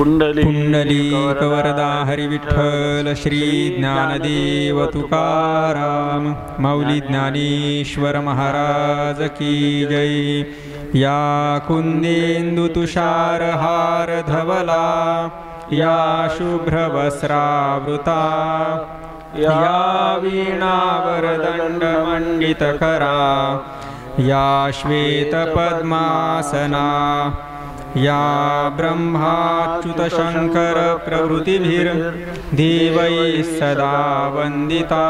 पुंडलीकवरदा हरि विठ्ठल श्री ज्ञानदेव तुकाराम माऊली ज्ञानेश्वर महाराज की जय। या कुंदेंदु तुषार हार धवला या शुभ्रवस्त्रावृता या वीणावरदंड मंडितकरा या श्वेत पद्मासना या ब्रह्माच्युत शंकर प्रभृतिभिर्देवैः सदा वंदिता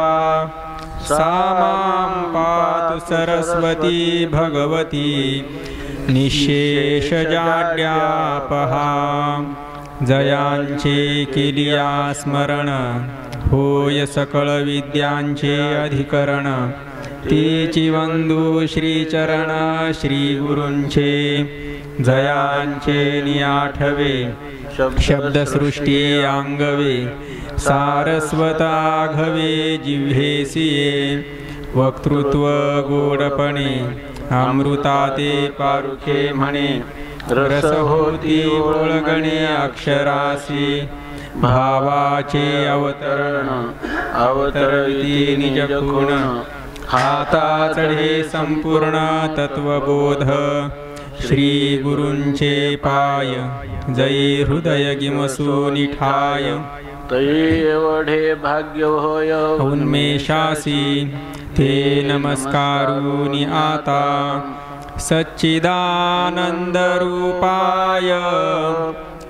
सा मां पातु सरस्वती भगवती निःशेषजाड्यापहा। जयांचे किलिया स्मरण होय सकळ विद्यांचे अधिकरण तीची वंदू श्रीचरण श्री गुरूंचे जयांचे नियाठवे शब्दसृष्टी अंगवे सारस्वताघवे जिव्हेसिये वक्तृत्व गोडपणे अमृताते पारुखे म्हणे रस होती ओळगणे अक्षरासी भावाचे अवतरण अवतरती निज गुण हाता चढे संपूर्ण तत्वबोध श्री गुरूंचे पाय जय हृदय गिमसू निठाय तै एवढे भाग्य होय उन्मेषासी ते नमस्कारुनि आता सच्चिदानंद रूपाय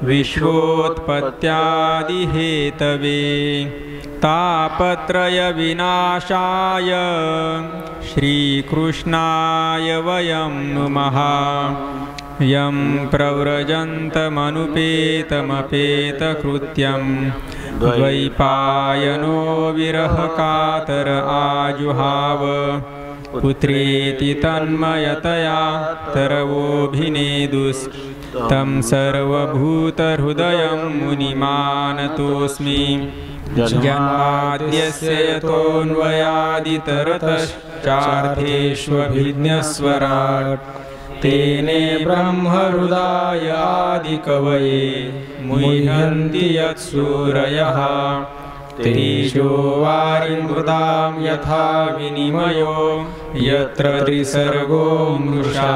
विश्वोत्पत्त्यादि हेतवे तापत्रय विनाशाय श्रीकृष्णाय वयं नुमः। यं प्रव्रजन्तमनुपेतमपेतकृत्यं द्वैपायनो विरहकातर आजुहाव पुत्रेति तन्मयतया तरवोऽभिनेदुस् तं सर्वभूतहृदयं मुनिमानतोऽस्मि। जन्माद्यस्य यतोऽन्वयादितरतश्चार्थेष्वभिज्ञस्वराट् तेने ब्रह्महृदाय आदिकवये मुह्यन्ति यत्सूरयः। तेजो वारिमृतां यथा विनिमयो यत्र त्रिसर्गो मृषा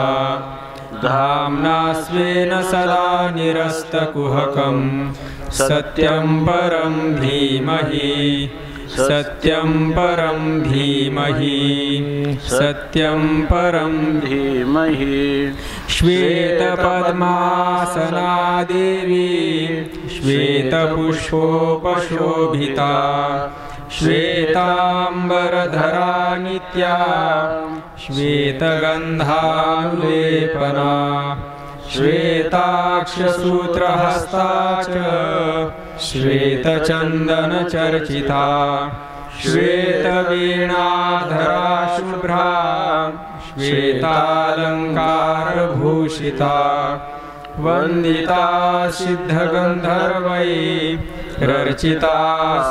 धाम्ना स्वेन सदा निरस्तकुहकं सत्यं परं धीमहि सत्यं परं धीमहि सत्यं परं धीमहि। श्वेतपद्मासना देवी श्वेतपुष्पोपशोभिता श्वेतांबरधरा नित्या श्वेतगन्धानुलेपना श्वेताक्षसूत्रहस्ता च श्वेतचन्दनचर्चिता श्वेतवीणाधरा शुभ्रा श्वेतालङ्कारभूषिता वन्दिता सिद्धगन्धर्वैः रर्चिता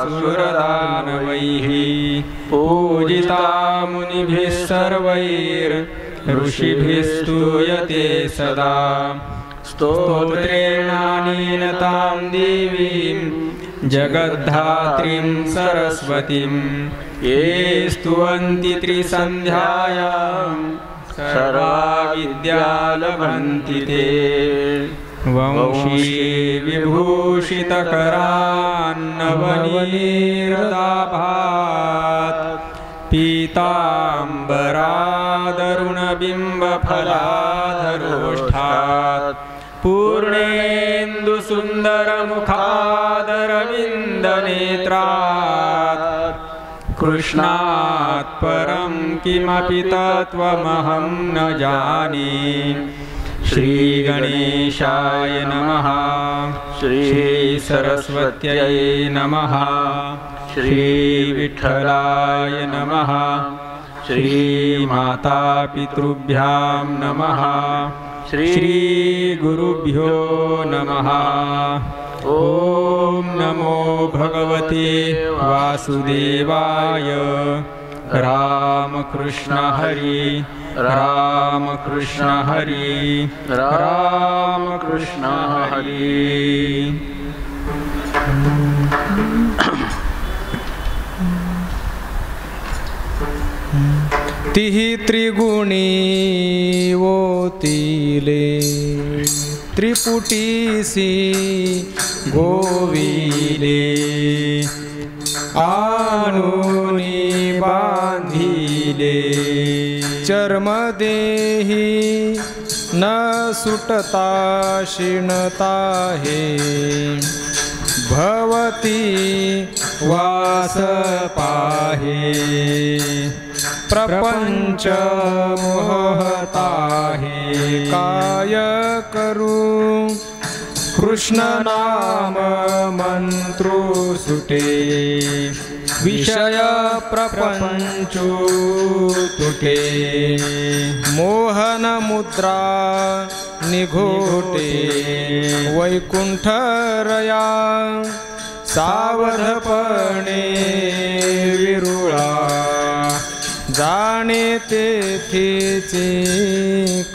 सुरदानवैः पूजिता मुनिभिः सर्वैर्ऋषिभिः स्तूयते सदा। स्तोत्रेणानीनतां देवीं जगद्धात्रीं सरस्वतीं ये स्तुवन्ति त्रिसन्ध्यायां सर्वा विद्या लभन्ति ते। वंशी विभूषितकरान्नवनीरदाभात् पीताम्बरादरुणबिम्बफलाधरोष्ठात् पूर्णेन्दुसुन्दरमुखादरविन्दनेत्रात् कृष्णात् परं किमपि तत्त्वमहं न जाने। श्रीगणेशाय नमः श्रीसरस्वत्यै नमः श्रीविठ्ठलाय नमः श्रीमातापितृभ्यां नमः श्रीगुरुभ्यो नमः। ॐ नमो भगवते वासुदेवाय राम कृष्ण हरी राम कृष्ण हरी राम कृष्ण हरी। तिही त्रिगुणी ओतिले त्रिपुटीसी गोविले आणूनी बांधिले चर्मदेही न सुटता शिणता हे भवती वास पाहे प्रपंच मोहता हे काय करू कृष्ण नाम मंत्रो सुटे विषय प्रपंचो तुटे मोहन मुद्रा निघोटे वैकुंठरया सावधपणे विरुळा जाणे तेथेचे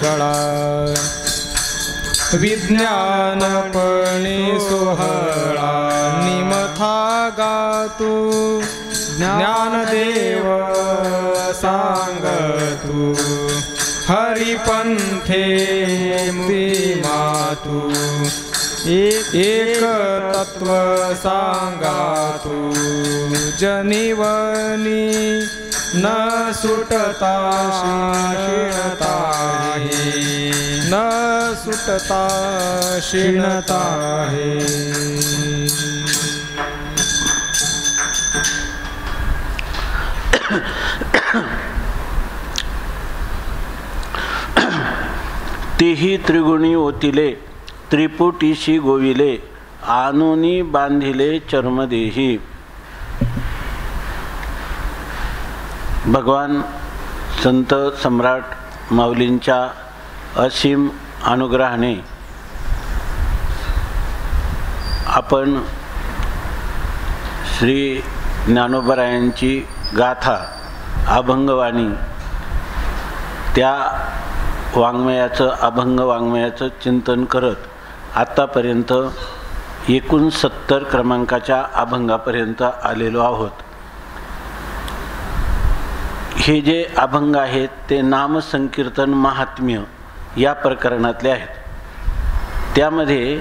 कळा विज्ञानपणे सोहळा निमथा गातू ज्ञानदेव सांगतू हरिपंथे मातू एक तत्व सांगातू जनिवनी न सुटता शिणता हे न सुटता शिणता हे। तीही त्रिगुणी ओतिले त्रिपुटीशी गोविले आणूनी बांधिले चर्मदेही। भगवान संत सम्राट माऊलींच्या असीम अनुग्रहाने आपण श्री ज्ञानोबरायांची गाथा अभंगवाणी त्या वाङ्मयाचं अभंग वाङ्मयाचं चिंतन करत आत्तापर्यंत एकूण 70 क्रमांकाच्या अभंगापर्यंत आलेलो आहोत। हे जे अभंग आहेत ते नामसंकीर्तन महात्म्य या प्रकरणातले आहेत। त्यामध्ये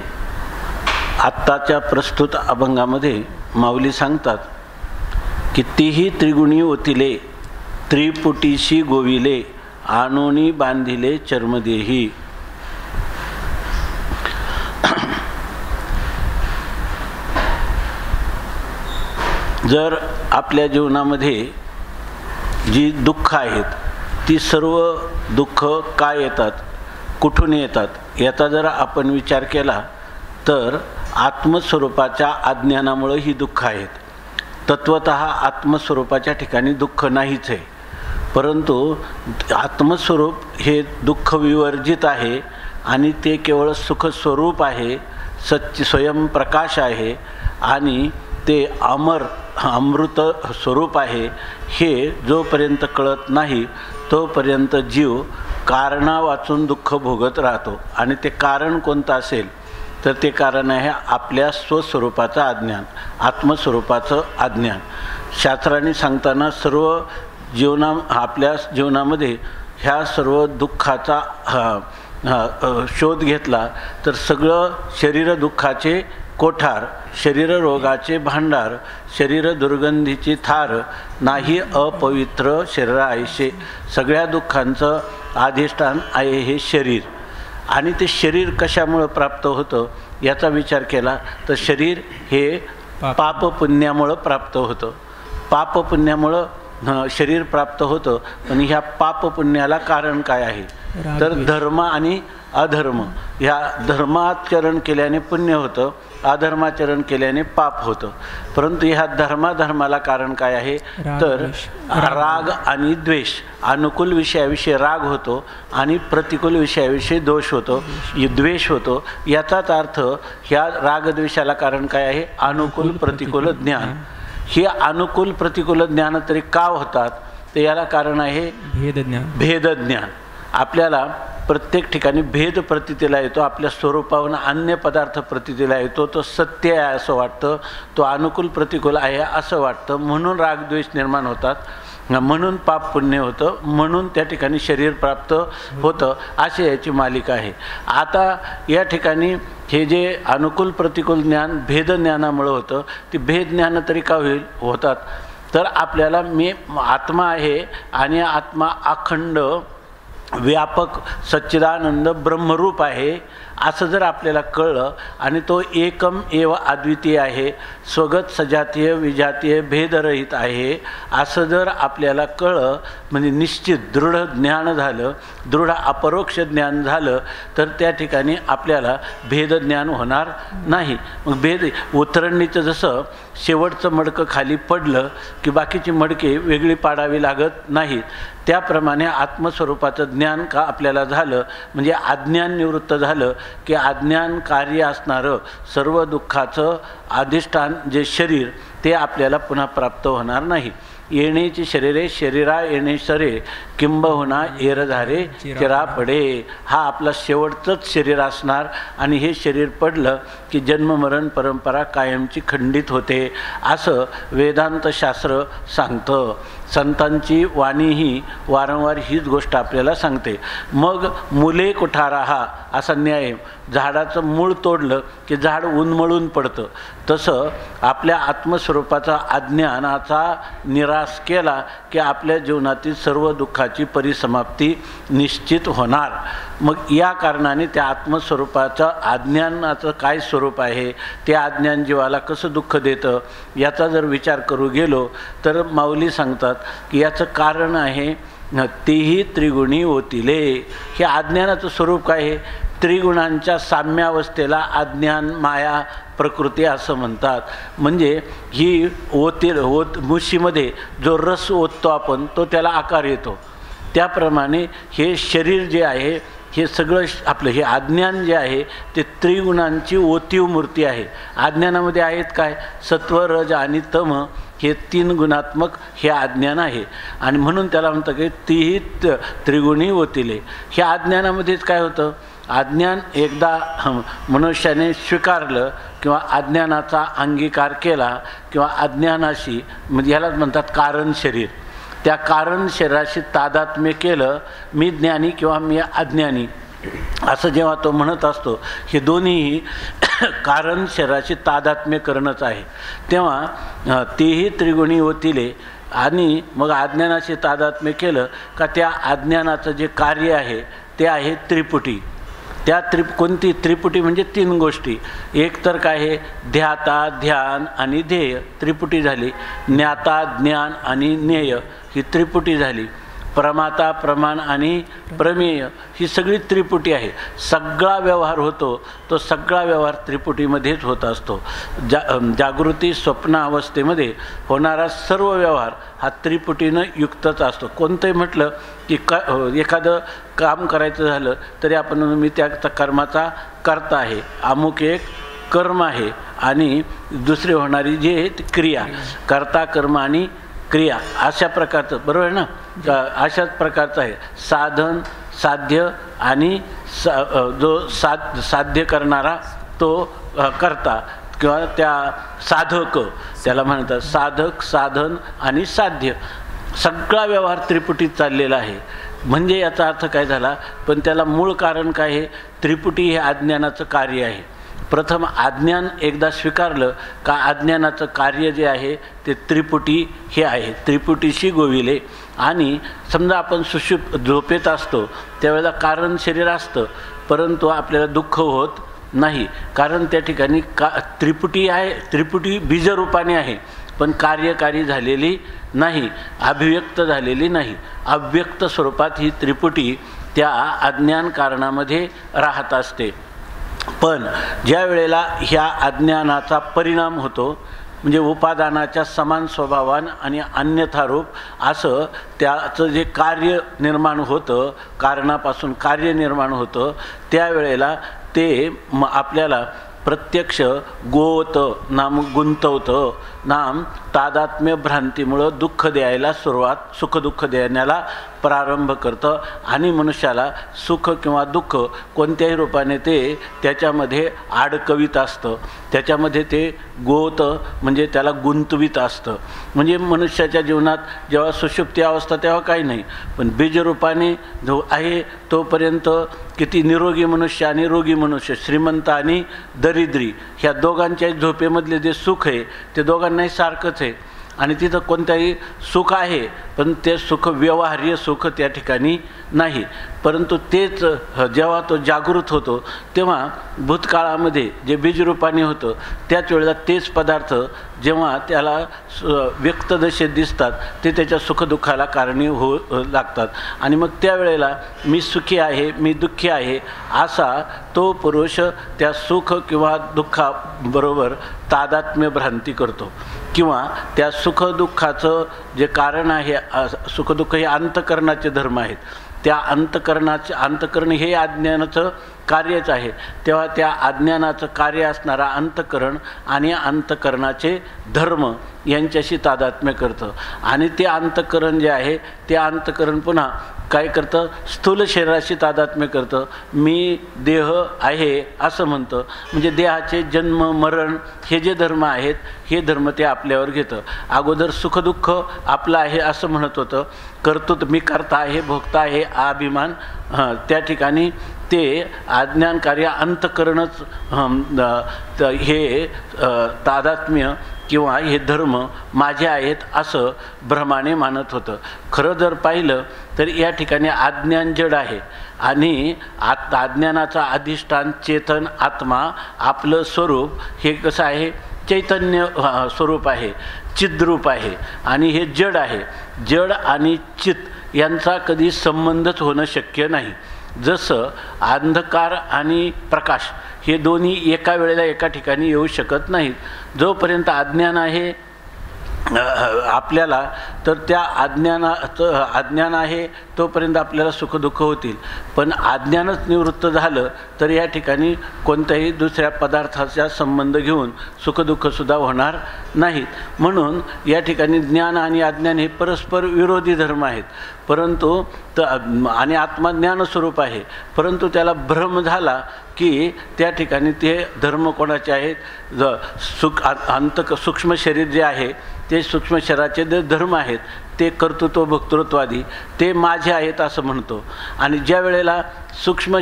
आत्ताच्या प्रस्तुत अभंगामध्ये माऊली सांगतात की तीही त्रिगुणी ओतिले त्रिपुटीशी गोविले आणूनी बांधिले चर्मदेही। जर आपल्या जीवनामध्ये जी दुःख आहेत ती सर्व दुःख का येतात, कुठून येतात याचा जर आपण विचार केला तर आत्मस्वरूपाच्या अज्ञानामुळे ही दुःख आहेत। तत्वतः आत्मस्वरूपाच्या ठिकाणी दुःख नाहीच आहे, परंतु आत्मस्वरूप हे दुःख विवर्जित आहे आणि ते केवळ सुखस्वरूप आहे, सच्ची स्वयंप्रकाश आहे आणि ते अमृत स्वरूप आहे। हे जोपर्यंत कळत नाही तोपर्यंत जीव कारणा वाचून दुःख भोगत राहतो आणि ते कारण कोणतं असेल तर ते कारण आहे आपल्या स्वस्वरूपाचं अज्ञान, आत्मस्वरूपाचं अज्ञान। शास्त्रांनी सांगताना सर्व आपल्या जीवनामध्ये ह्या सर्व दुःखाचा शोध घेतला तर सगळं शरीर दुःखाचे कोठार, शरीर रोगाचे भांडार, शरीर दुर्गंधीची थार, नाही अपवित्र शरीर आयशे। सगळ्या दुःखांचं अधिष्ठान आहे हे शरीर। आणि ते शरीर कशामुळे प्राप्त होतं याचा विचार केला तर शरीर हे पापपुण्यामुळे प्राप्त होतं। पापपुण्यामुळे शरीर प्राप्त होतं, पण ह्या पापपुण्याला कारण काय आहे तर धर्म आणि अधर्म। ह्या धर्माचरण केल्याने पुण्य होतं, अधर्माचरण केल्याने पाप होतं। परंतु ह्या धर्माला कारण काय आहे तर राग आणि द्वेष। अनुकूल विषयाविषयी राग होतो आणि प्रतिकूल विषयाविषयी दोष होतो, द्वेष होतो। याचाच अर्थ ह्या रागद्वेषाला कारण काय आहे अनुकूल प्रतिकूल ज्ञान। हे अनुकूल प्रतिकूल ज्ञान तरी का होतात तर याला कारण आहे भेदज्ञान. आपल्याला प्रत्येक ठिकाणी भेद प्रतीतीला येतो, आपल्या स्वरूपाहून अन्य पदार्थ प्रतीतीला येतो. तो सत्य आहे असं वाटतं, तो अनुकूल प्रतिकूल आहे असं वाटतं, म्हणून रागद्वेष निर्माण होतात, म्हणून पाप पुण्य होतं, म्हणून त्या ठिकाणी शरीर प्राप्त होतं. अशी याची मालिका आहे. आता या ठिकाणी हे जे अनुकूल प्रतिकूल ज्ञान भेद ज्ञानामुळं होतं, ते भेद ज्ञान तरी का होतात, तर आपल्याला मी आत्मा आहे आणि आत्मा अखंड व्यापक सच्चिदानंद ब्रह्मरूप आहे असं जर आपल्याला कळलं आणि तो एकम एव अद्वितीय आहे, स्वगत सजातीय विजातीय भेदरहित आहे असं जर आपल्याला कळलं, म्हणजे निश्चित दृढ ज्ञान झालं, दृढ अपरोक्ष ज्ञान झालं, तर त्या ठिकाणी आपल्याला भेदज्ञान होणार नाही. मग भेद उतरणीचं जसं शेवटचं मडकं खाली पडलं की बाकीची मडके वेगळी पाडावी लागत नाहीत, त्याप्रमाणे आत्मस्वरूपाचं ज्ञान का आपल्याला झालं, म्हणजे अज्ञान निवृत्त झालं की अज्ञान कार्य असणारं सर्व दुःखाचं अधिष्ठान जे शरीर ते आपल्याला पुन्हा प्राप्त होणार नाही. येणेची शरीरे शरीरा येणे सरे किंबहुना एरधारे चिरा पडे, हा आपला शेवटचंच शरीर असणार आणि हे शरीर पडलं की जन्ममरण परंपरा कायमची खंडित होते असं वेदांतशास्त्र सांगतं. संतांची वाणीही वारंवार हीच गोष्ट आपल्याला सांगते. मग मुले कुठारा हा असा न्याय, झाडाचं मूळ तोडलं की झाड उन्मळून पडतं, तसं आपल्या आत्मस्वरूपाचा अज्ञानाचा निराश केला की आपल्या जीवनातील सर्व दुःखाची परिसमाप्ती निश्चित होणार. मग या कारणाने त्या आत्मस्वरूपाचं अज्ञानाचं काय स्वरूप आहे, ते अज्ञान जीवाला कसं दुःख देतं याचा जर विचार करू गेलो तर माऊली सांगतात की याचं कारण आहे तेही त्रिगुणी होतिले. हे अज्ञानाचं स्वरूप काय आहे, त्रिगुणांच्या साम्यावस्थेला अज्ञान माया प्रकृती असं म्हणतात. म्हणजे ही मुशीमध्ये जो रस ओततो आपण तो त्याला आकार येतो, त्याप्रमाणे हे शरीर जे आहे हे सगळं आपलं हे अज्ञान जे आहे ते त्रिगुणांची ओतीव मूर्ती आहे. अज्ञानामध्ये आहेत काय, सत्व रज आणि तम हे तीन गुणात्मक हे अज्ञान आहे आणि म्हणून त्याला म्हणतं की तीही त्रिगुणी होतिले. ह्या अज्ञानामध्येच काय होतं, अज्ञान एकदा मनुष्याने स्वीकारलं किंवा अज्ञानाचा अंगीकार केला किंवा अज्ञानाशी, म्हणजे ह्यालाच म्हणतात कारण शरीर, त्या कारण शरीराशी तादात्म्य केलं, मी ज्ञानी किंवा मी अज्ञानी असं जेव्हा तो म्हणत असतो, हे दोन्हीही कारण शरीराशी तादात्म्य करणंच आहे. तेव्हा तेही त्रिगुणी होतिले आणि मग अज्ञानाशी तादात्म्य केलं का त्या अज्ञानाचं जे कार्य आहे ते आहे त्रिपुटी. त्या कोणती त्रिपुटी म्हणजे तीन गोष्टी, एक तर काय आहे ध्याता ध्यान आणि ध्येय त्रिपुटी झाली, ज्ञाता ज्ञान आणि ज्ञेय ही त्रिपुटी झाली, प्रमाता प्रमाण आणि प्रमेय ही सगळी त्रिपुटी आहे. सगळा व्यवहार होतो तो सगळा व्यवहार त्रिपुटीमध्येच होत असतो. जागृती स्वप्न अवस्थेमध्ये होणारा सर्व व्यवहार हा त्रिपुटीनं युक्तच असतो. कोणतंही म्हटलं की एखादं काम करायचं झालं तरी आपण मी त्या कर्माचा कर्ता आहे, अमुक एक कर्म आहे आणि दुसरी होणारी जी आहे ती क्रिया, कर्ता कर्म आणि क्रिया अशा प्रकारचं, बरोबर आहे ना, अशाच प्रकारचं आहे. साधन साध्य आणि जो साध्य करणारा तो कर्ता किंवा त्या साधक त्याला म्हणतात. साधक साधन आणि साध्य सगळा व्यवहार त्रिपुटीत चाललेला आहे. म्हणजे याचा अर्थ काय झाला, पण त्याला मूळ कारण काय आहे, त्रिपुटी हे अज्ञानाचं कार्य आहे. प्रथम अज्ञान एकदा स्वीकारलं का अज्ञानाचं कार्य जे आहे ते त्रिपुटी हे आहे, त्रिपुटीशी गोविले. आणि समजा आपण झोपेत असतो त्यावेळेला कारण शरीर असतं, परंतु आपल्याला दुःख होत नाही, कारण त्या ठिकाणी त्रिपुटी आहे, त्रिपुटी बीजरूपाने आहे पण कार्यकारी झालेली नाही, अभिव्यक्त झालेली नाही. अव्यक्त स्वरूपात ही त्रिपुटी त्या अज्ञान कारणामध्ये राहत असते. पण ज्या वेळेला ह्या अज्ञानाचा परिणाम होतो, म्हणजे उपादानाच्या समान स्वभावान आणि अन्यथारूप असं त्याचं जे कार्य निर्माण होतं, कारणापासून कार्य निर्माण होतं, त्यावेळेला ते आपल्याला प्रत्यक्ष गोवतं नाम गुंतवतं, नाम तादात्म्य भ्रांतीमुळं दुःख द्यायला सुखदुःख देण्याला प्रारंभ करतं आणि मनुष्याला सुख किंवा दुःख कोणत्याही रूपाने ते त्याच्यामध्ये अडकवीत असतं, त्याच्यामध्ये ते गोवतं म्हणजे त्याला गुंतवीत असतं. म्हणजे मनुष्याच्या जीवनात जेव्हा सुषुप्ती अवस्था तेव्हा काही नाही, पण बीजरूपाने जो आहे तोपर्यंत किती निरोगी मनुष्य आणि रोगी मनुष्य, श्रीमंत आणि दरिद्री, ह्या दोघांच्या झोपेमधले जे सुख आहे ते दोघांनाही सारखंच आहे. आणि तिथं कोणत्याही सुख आहे, पण ते सुख व्यवहार्य सुख त्या ठिकाणी नाही. परंतु तेच जेव्हा तो जागृत होतो तेव्हा भूतकाळामध्ये जे बीजरूपाने होतं त्याच वेळेला तेच पदार्थ जेव्हा त्याला व्यक्त दशेत दिसतात ते त्याच्या सुखदुःखाला कारणी होऊ लागतात. आणि मग त्यावेळेला मी सुखी आहे, मी दुःखी आहे असा तो पुरुष त्या सुख किंवा दुःखाबरोबर तादात्म्य भ्रांती करतो. किंवा त्या सुखदुःखाचं जे कारण आहे, सुखदुःख हे अंतःकरणाचे धर्म आहेत, त्या अंतःकरण हे अज्ञानाचं कार्यच आहे. तेव्हा त्या अज्ञानाचं कार्य असणारा अंतःकरण आणि अंतःकरणाचे धर्म यांच्याशी तादात्म्य करतं. आणि ते अंतःकरण जे आहे ते अंतःकरण पुन्हा काय करतं, स्थूल शरीराशी तादात्म्य करतं. मी देह आहे असं म्हणतं, म्हणजे देहाचे जन्म मरण हे जे धर्म आहेत हे धर्म ते आपल्यावर घेतं. अगोदर सुखदुःख आपलं आहे असं म्हणत होतं, कर्तृत्व मी करता आहे, भोगता आहे अभिमान, त्या ठिकाणी ते अज्ञान कार्य अंतःकरणच हे तादात्म्य किंवा हे धर्म माझे आहेत असं भ्रमाने मानत होतं. खरं जर पाहिलं तर या ठिकाणी अज्ञान जड आहे आणि अज्ञानाचा अधिष्ठान चेतन आत्मा, आपलं स्वरूप हे कसं आहे, चैतन्य स्वरूप आहे, चिद्रूप आहे आणि हे जड आहे. जड आणि चित यांचा कधी संबंधच होणं शक्य नाही. जसं अंधकार आणि प्रकाश हे दोन्ही एका वेळेला एका ठिकाणी येऊ शकत नाहीत. जोपर्यंत अज्ञान आहे आपल्याला तर त्या अज्ञान आहे तोपर्यंत आपल्याला सुखदुःख होतील. पण अज्ञानच निवृत्त झालं तर या ठिकाणी कोणत्याही दुसऱ्या पदार्थाचा संबंध घेऊन सुखदुःखसुद्धा होणार नाहीत. म्हणून या ठिकाणी ज्ञान आणि अज्ञान हे परस्पर विरोधी धर्म आहेत. परंतु आणि आत्मा ज्ञानस्वरूप आहे, परंतु त्याला भ्रम झाला की त्या ठिकाणी ते धर्म कोणाचे आहेत, सूक्ष्म शरीर जे आहे ते सूक्ष्म शरीराचे जे धर्म आहेत ते कर्तृत्व भोक्तृत्वादी ते माझे आहेत असं म्हणतो. आणि ज्या वेळेला सूक्ष्म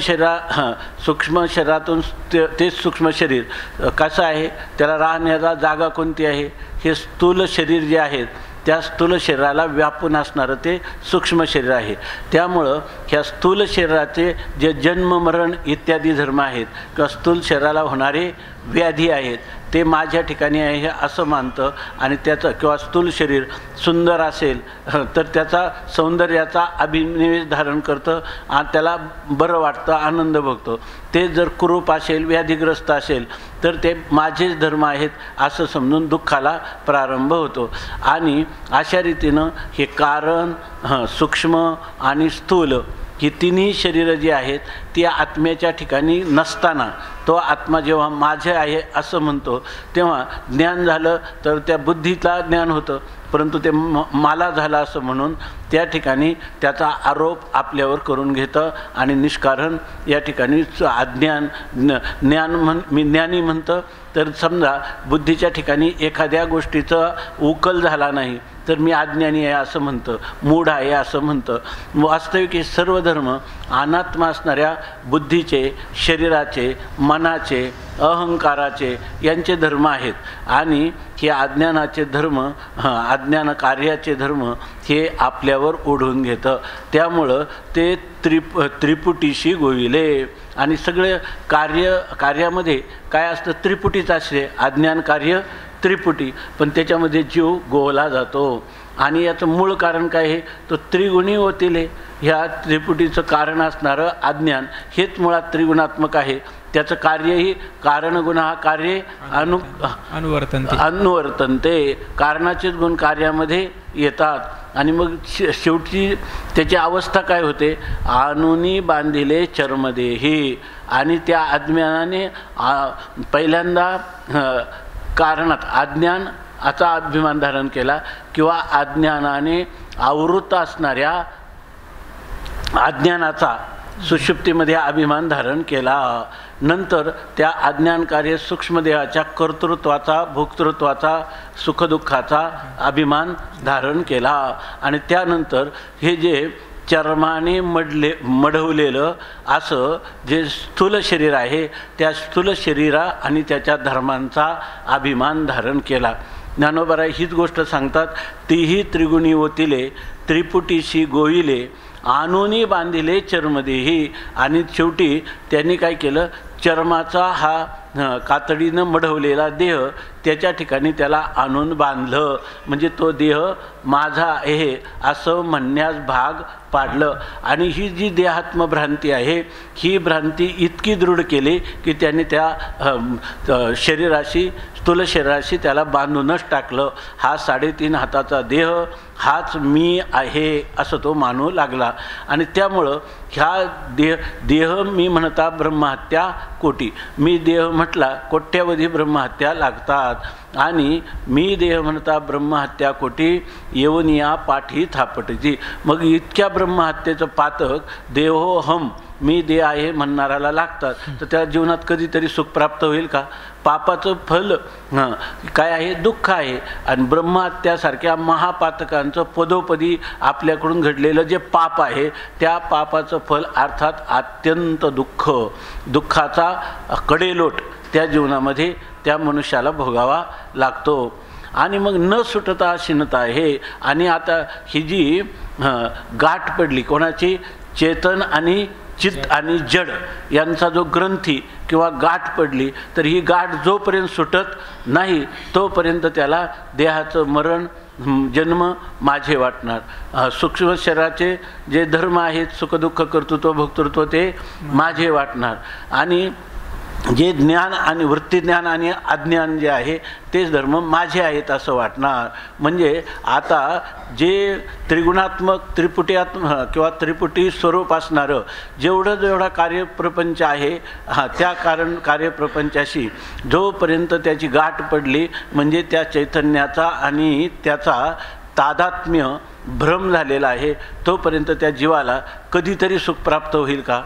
शरीरातून ते सूक्ष्म शरीर कसं आहे, त्याला राहण्याला जागा कोणती आहे, हे स्थूल शरीर जे आहेत त्या स्थूल शरीराला व्यापून असणारं ते सूक्ष्म शरीर आहे. त्यामुळं ह्या स्थूल शरीराचे जे जन्म मरण इत्यादी धर्म आहेत किंवा स्थूल शरीराला होणारे व्याधी आहेत ते माझ्या ठिकाणी आहे हे असं मानतं. आणि त्याचं किंवा स्थूल शरीर सुंदर असेल तर त्याचा सौंदर्याचा अभिनिवेश धारण करतं आणि त्याला बरं वाटतं, आनंद भोगतो. ते जर कुरूप असेल, व्याधीग्रस्त असेल तर ते माझेच धर्म आहेत असं समजून दुःखाला प्रारंभ होतो. आणि अशा रीतीनं हे कारण, सूक्ष्म आणि स्थूल ही तिन्ही शरीरं जी आहेत ती आत्म्याच्या ठिकाणी नसताना तो आत्मा जेव्हा माझे आहे असं म्हणतो तेव्हा ज्ञान झालं तर त्या बुद्धीला ज्ञान होतं, परंतु ते मला झालं असं म्हणून त्या ठिकाणी त्याचा आरोप आपल्यावर करून घेतं आणि निष्कारण या ठिकाणी मी ज्ञानी म्हणतं. तर समजा बुद्धीच्या ठिकाणी एखाद्या गोष्टीचा उकल झाला नाही तर मी अज्ञानी आहे असं म्हणतं, मूढ आहे असं म्हणतं. वास्तविक हे सर्व धर्म अनात्मा असणाऱ्या बुद्धीचे, शरीराचे, मनाचे, अहंकाराचे यांचे धर्म आहेत. आणि हे अज्ञानाचे धर्म, अज्ञान कार्याचे धर्म हे आपल्यावर ओढून घेतं. त्यामुळं ते त्रिपुटीशी गोविले. आणि सगळे कार्यामध्ये काय असतं, त्रिपुटीच असते. अज्ञान कार्य त्रिपुटी, पण त्याच्यामध्ये जीव गोवला जातो. आणि याचं मूळ कारण काय आहे, तो त्रिगुणी होतील. ह्या त्रिपुटीचं कारण असणारं अज्ञान हेच मुळात त्रिगुणात्मक आहे. त्याचं कार्यही कारणगुणः कार्ये अनुवर्तन्ते, कारणाचेच गुण कार्यामध्ये येतात आणि मग शेवटी त्याची अवस्था काय होते, आणुनी बांधिले चर्मदेही, आणि त्या अज्ञानाने पहिल्यांदा कारणात अज्ञानाचा अभिमान धारण केला किंवा अज्ञानाने आवृत्त असणाऱ्या अज्ञानाचा सुषुप्तीमध्ये अभिमान धारण केला. नंतर त्या अज्ञानकार्य सूक्ष्मदेहाच्या कर्तृत्वाचा, भोक्तृत्वाचा, सुखदुःखाचा अभिमान धारण केला आणि त्यानंतर हे जे चर्माने मढवलेलं असं जे स्थूल शरीर आहे त्या स्थूल शरीरा आणि त्याच्या धर्मांचा अभिमान धारण केला. ज्ञानोबा हीच गोष्ट सांगतात, तीही त्रिगुणी ओतिले त्रिपुटीशी गोविले आणूनी बांधिले चर्मदेही, आणि शेवटी त्यांनी काय केलं, चर्माचा हा कातडीनं मढवलेला देह त्याच्या ठिकाणी त्याला आणून बांधलं, म्हणजे तो देह माझा आहे असं म्हणण्यास भाग पाडलं. आणि ही जी देहात्मभ्रांती आहे ही भ्रांती इतकी दृढ केली की त्यांनी त्या शरीराशी, स्थूल शरीराशी त्याला बांधूनच टाकलं. हा 3.5 हाताचा देह हाच मी आहे असं तो मानू लागला. आणि त्यामुळं ह्या देह मी म्हणता ब्रह्महत्या कोटी, मी देह म्हटला कोट्यवधी ब्रह्महत्या लागतात, आणि मी देह म्हणता ब्रह्महत्या कोटी येऊन या पाठी थापटची. मग इतक्या ब्रह्महत्येचं पातक देहोहम मी देह आहे म्हणणाऱ्याला लागतात, तर त्या जीवनात कधीतरी सुख प्राप्त होईल का? पापाचं फल काय आहे, दुःख आहे. आणि ब्रह्महत्यासारख्या महापातकांचं पदोपदी आपल्याकडून घडलेलं जे पाप आहे त्या पापाचं फल अर्थात अत्यंत दुःख, दुःखाचा कडेलोट त्या जीवनामध्ये त्या मनुष्याला भोगावा लागतो. आणि मग न सुटता शिनता हे, आणि आता ही जी गाठ पडली कोणाची, चेतन आणि चित्त आणि जड यांचा जो ग्रंथी किंवा गाठ पडली, तर ही गाठ जोपर्यंत सुटत नाही तोपर्यंत त्याला देहाचं मरण, जन्म माझे वाटणार. सूक्ष्म शरीराचे जे धर्म आहेत, सुखदुःख कर्तृत्व भोक्तृत्व, ते माझे वाटणार. आणि जे ज्ञान आणि वृत्तीज्ञान आणि अज्ञान जे आहे तेच धर्म माझे आहेत असं वाटणार. म्हणजे आता जे त्रिगुणात्मक, त्रिपुटीत्मक किंवा त्रिपुटी स्वरूप असणारं जेवढा कार्यप्रपंच आहे त्या कार्यप्रपंचाशी जोपर्यंत त्याची गाठ पडली, म्हणजे त्या चैतन्याचा आणि त्याचा तादात्म्य भ्रम झालेला आहे, तोपर्यंत त्या जीवाला कधीतरी सुख प्राप्त होईल का?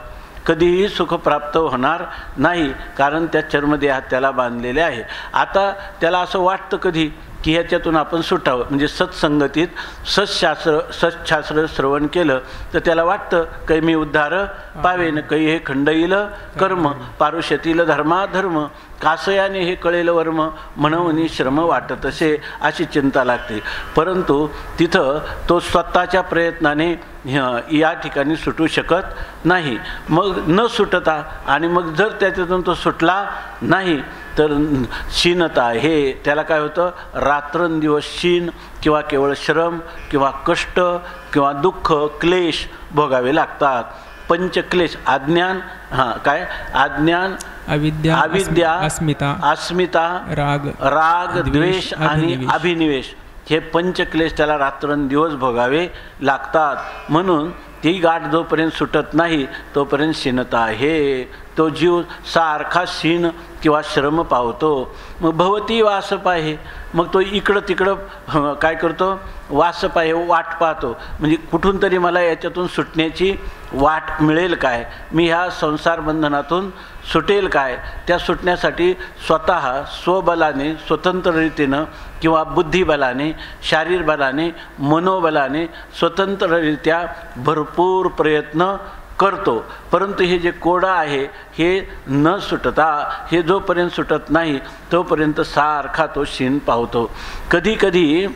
कधीही सुख प्राप्त होणार नाही, कारण त्या चर्मदेहात त्याला बांधलेले आहे. आता त्याला असं वाटतं कधी की ह्याच्यातून आपण सुटावं, म्हणजे सत्संगतीत सत्शास्त्र श्रवण केलं तर त्याला वाटतं काही मी उद्धार पावेन, काही हे खंडईल कर्म, पारुष्यतील धर्माधर्म, कासयाने हे कळेल वर्म, म्हणून श्रम वाटत असे, अशी चिंता लागते. परंतु तिथं तो स्वतःच्या प्रयत्नाने या ठिकाणी सुटू शकत नाही. मग न सुटता, आणि मग जर त्याच्यातून तो सुटला नाही तर क्षीणता, हे त्याला काय होतं, रात्रंदिवस क्षीण किंवा केवळ श्रम किंवा कष्ट किंवा दुःख क्लेश भोगावे लागतात. पंचक्लेश, अज्ञान, काय अज्ञान, अविद्या, अस्मिता, राग, द्वेष आणि अभिनिवेश, हे पंचक्लेश त्याला रात्रंदिवस भोगावे लागतात. म्हणून ती गाठ जोपर्यंत सुटत नाही तोपर्यंत क्षीणता आहे. तो जीव सारखा क्षीण किंवा श्रम पावतो. मग भवती वासप आहे, मग तो इकडं तिकडं काय करतो, वासप आहे, वाट पाहतो, म्हणजे कुठून तरी मला याच्यातून सुटण्याची वाट मिळेल काय, मी ह्या संसार बंधनातून सुटेल काय. त्या सुटण्यासाठी स्वतः स्वबलाने, स्वतंत्ररीतीनं किंवा बुद्धिबलाने, शारीरबलाने, मनोबलाने स्वतंत्ररित्या भरपूर प्रयत्न करतो. परंतु हे जे कोडा आहे हे न सुटता, हे जोपर्यंत सुटत नाही तोपर्यंत सारखा तो क्षीण पावतो. कधी कधी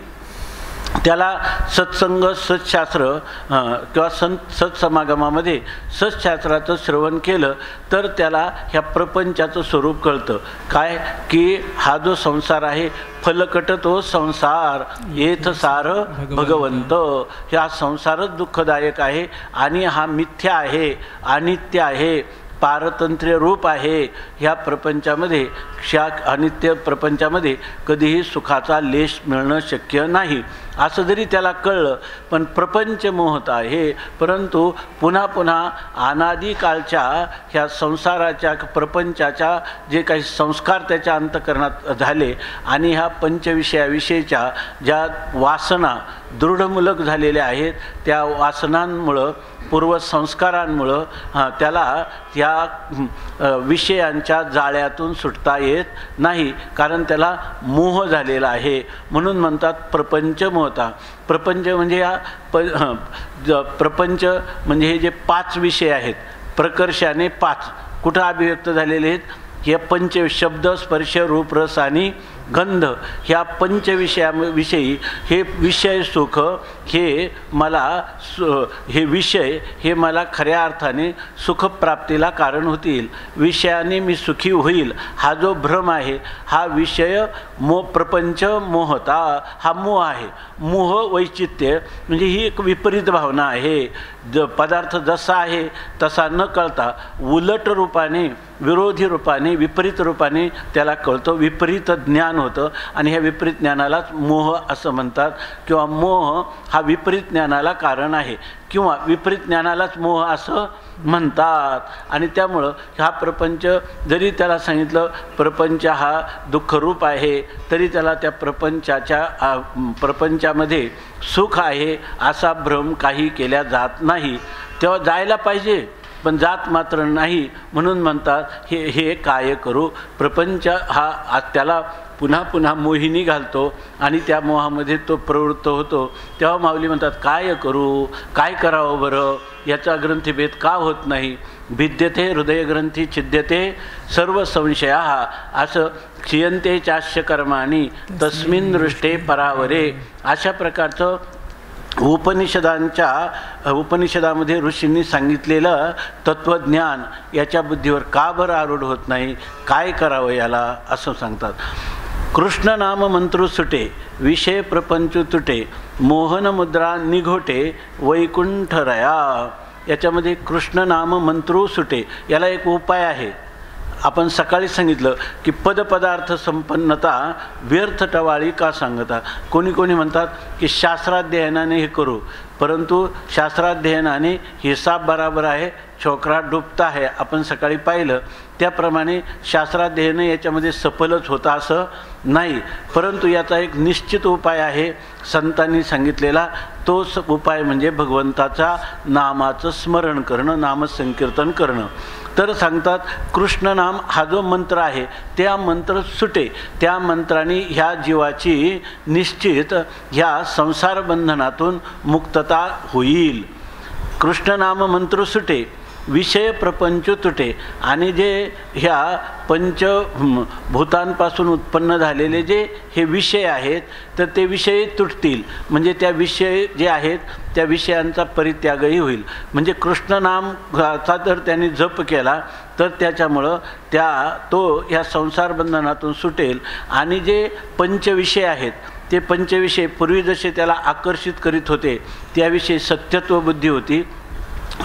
त्याला सत्संग, सत्शास्त्र किंवा सत्समागमामध्ये सत्शास्त्राचं श्रवण केलं तर त्याला ह्या प्रपंचाचं स्वरूप कळतं. काय की हा जो संसार आहे, फलकट तो संसार येथ सार भगवंत, हा संसारच दुःखदायक आहे आणि हा मिथ्या आहे, अनित्य आहे, पारतंत्र्य रूप आहे ह्या प्रपंचामध्ये, ह्या अनित्य प्रपंचामध्ये कधीही सुखाचा लेश मिळणं शक्य नाही असं जरी त्याला कळलं, पण प्रपंच मोहत आहे. परंतु पुन्हा पुन्हा अनादिकालच्या ह्या संसाराच्या प्रपंचाच्या जे काही संस्कार त्याच्या अंतःकरणात झाले आणि ह्या पंचविषयाविषयीच्या ज्या वासना दृढमूलक झालेल्या आहेत, त्या वासनांमुळं, पूर्वसंस्कारांमुळं त्याला त्या विषयांच्या जाळ्यातून सुटता येत नाही, कारण त्याला मोह झालेला आहे. म्हणून म्हणतात प्रपंच मोहता. प्रपंच म्हणजे प्रपंच म्हणजे हे जे 5 विषय आहेत, प्रकर्षाने 5 कुठं अभिव्यक्त झालेले आहेत? हे पंच शब्द, स्पर्श, रूप, रस आणि गंध ह्या पंचविषयाविषयी हे विषय सुख हे मला हे विषय हे मला खऱ्या अर्थाने सुखप्राप्तीला कारण होतील, विषयाने मी सुखी होईल हा जो भ्रम आहे, हा विषय प्रपंच मोहता हा मोह आहे. मोह वैचित्य म्हणजे ही एक विपरीत भावना आहे. पदार्थ जसा आहे तसा न कळता उलट रूपाने, विरोधी रूपाने, विपरीत रूपाने त्याला कळतो, विपरीत ज्ञान होतं आणि ह्या विपरीत ज्ञानालाच मोह असं म्हणतात. किंवा मोह हा विपरीत ज्ञानाला कारण आहे किंवा विपरीत ज्ञानालाच मोह असं म्हणतात. आणि त्यामुळं हा प्रपंच जरी त्याला सांगितलं प्रपंच हा दुःखरूप आहे, तरी त्याला त्या प्रपंचामध्ये सुख आहे असा भ्रम काही केल्या जात नाही. तेव्हा जायला पाहिजे पण जात मात्र नाही. म्हणून म्हणतात हे काय करू? प्रपंच हा त्याला पुन्हा पुन्हा मोहिनी घालतो आणि त्या मोहामध्ये तो प्रवृत्त होतो. तेव्हा माऊली म्हणतात काय करू, काय करावं बरं? याचा ग्रंथीभेद का होत नाही? भिद्यते हृदयग्रंथी छिद्यते सर्व संशया, असं क्षीयन्ते चास्य कर्माणि तस्मिन् दृष्टे परावरे. अशा प्रकारचं उपनिषदामध्ये ऋषींनी सांगितलेलं तत्त्वज्ञान याच्या बुद्धीवर का बरं आरूढ होत नाही? काय करावं याला असं सांगतात. कृष्ण नाम मंत्रु सुटे, विषय प्रपंच तुटे, मोहन मुद्रा निघोटे, वैकुंठ रया. याच्यामध्ये कृष्ण नाम मंत्रु सुटे याला एक उपाय आहे. आपण सकाळी सांगितलं की पदपदार्थ संपन्नता व्यर्थ टवाळी का सांगता. कोणी कोणी म्हणतात की शास्त्राध्ययनाने हे करू, परंतु शास्त्राध्ययनाने हिसाब बराबर आहे, छोकरा डुबता आहे. आपण सकाळी पाहिलं त्याप्रमाणे शास्त्राध्ययन याच्यामध्ये सफलच होता असं नाही, परंतु याचा एक निश्चित उपाय आहे संतांनी सांगितलेला. तोच उपाय म्हणजे भगवंताचा नामाचं स्मरण करणं, नामसंकीर्तन करणं. तर सांगतात कृष्ण नाम हा जो मंत्र आहे त्या मंत्र सुटे, त्या मंत्राने ह्या जीवाची निश्चित ह्या संसार बंधनातून मुक्तता होईल. कृष्ण नाम मंत्र सुटे, विषय प्रपंच तुटे. आणि जे ह्या पंचभूतांपासून उत्पन्न झालेले जे हे विषय आहेत तर ते विषय तुटतील. म्हणजे त्या विषय जे आहेत त्या विषयांचा परित्यागही होईल. म्हणजे कृष्णनामचा जर त्यांनी जप केला तर त्याच्यामुळं तो ह्या संसार बंधनातून सुटेल. आणि जे पंचविषय आहेत ते पंचविषय पूर्वी जसे त्याला आकर्षित करीत होते त्याविषयी सत्यत्व बुद्धी होती,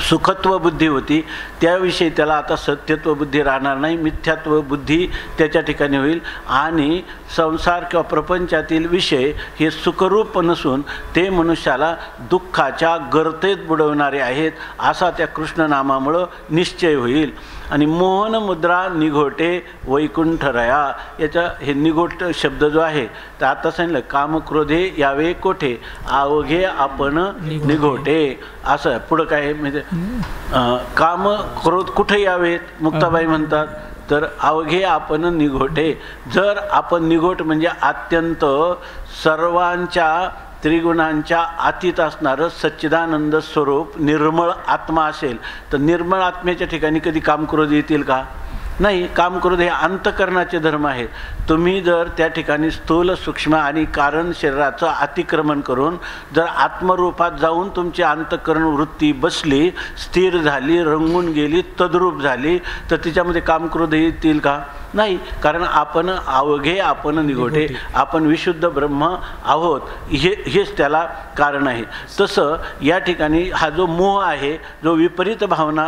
सुखत्व बुद्धी होती, त्याविषयी त्याला आता सत्यत्व बुद्धी राहणार नाही, मिथ्यात्व बुद्धी त्याच्या ठिकाणी होईल. आणि संसार किंवा प्रपंचातील विषय हे सुखरूप नसून ते मनुष्याला दुःखाच्या गर्तेत बुडवणारे आहेत असा त्या कृष्णनामामुळं निश्चय होईल. आणि मोहन मुद्रा निघोटे वैकुंठ रया. याचा हे निघोट शब्द जो आहे तर आता सांगितलं कामक्रोधे यावे कोठे, अवघे आपण निघोटे. असं पुढं काय म्हणजे काम क्रोध कुठे यावेत? मुक्ताबाई म्हणतात तर अवघे आपण निघोटे. जर आपण निघोट म्हणजे अत्यंत सर्वांच्या त्रिगुणांच्या अतीत असणारं सच्चिदानंद स्वरूप निर्मळ आत्मा असेल तर निर्मळ आत्म्याच्या ठिकाणी कधी कामक्रोध येतील का? नाही, काम क्रोध हे अंतःकरणाचे धर्म आहेत. तुम्ही जर त्या ठिकाणी स्थूल सूक्ष्म आणि कारण शरीराचं अतिक्रमण करून जर आत्मरूपात जाऊन तुमची अंतःकरण वृत्ती बसली, स्थिर झाली, रंगून गेली, तद्रूप झाली, तर तिच्यामध्ये काम क्रोध येतील का? नाही. कारण आपण अवघे, आपण निगोटे, आपण विशुद्ध ब्रह्म आहोत, हेच त्याला कारण आहे. तसं या ठिकाणी हा जो मोह आहे, जो विपरीत भावना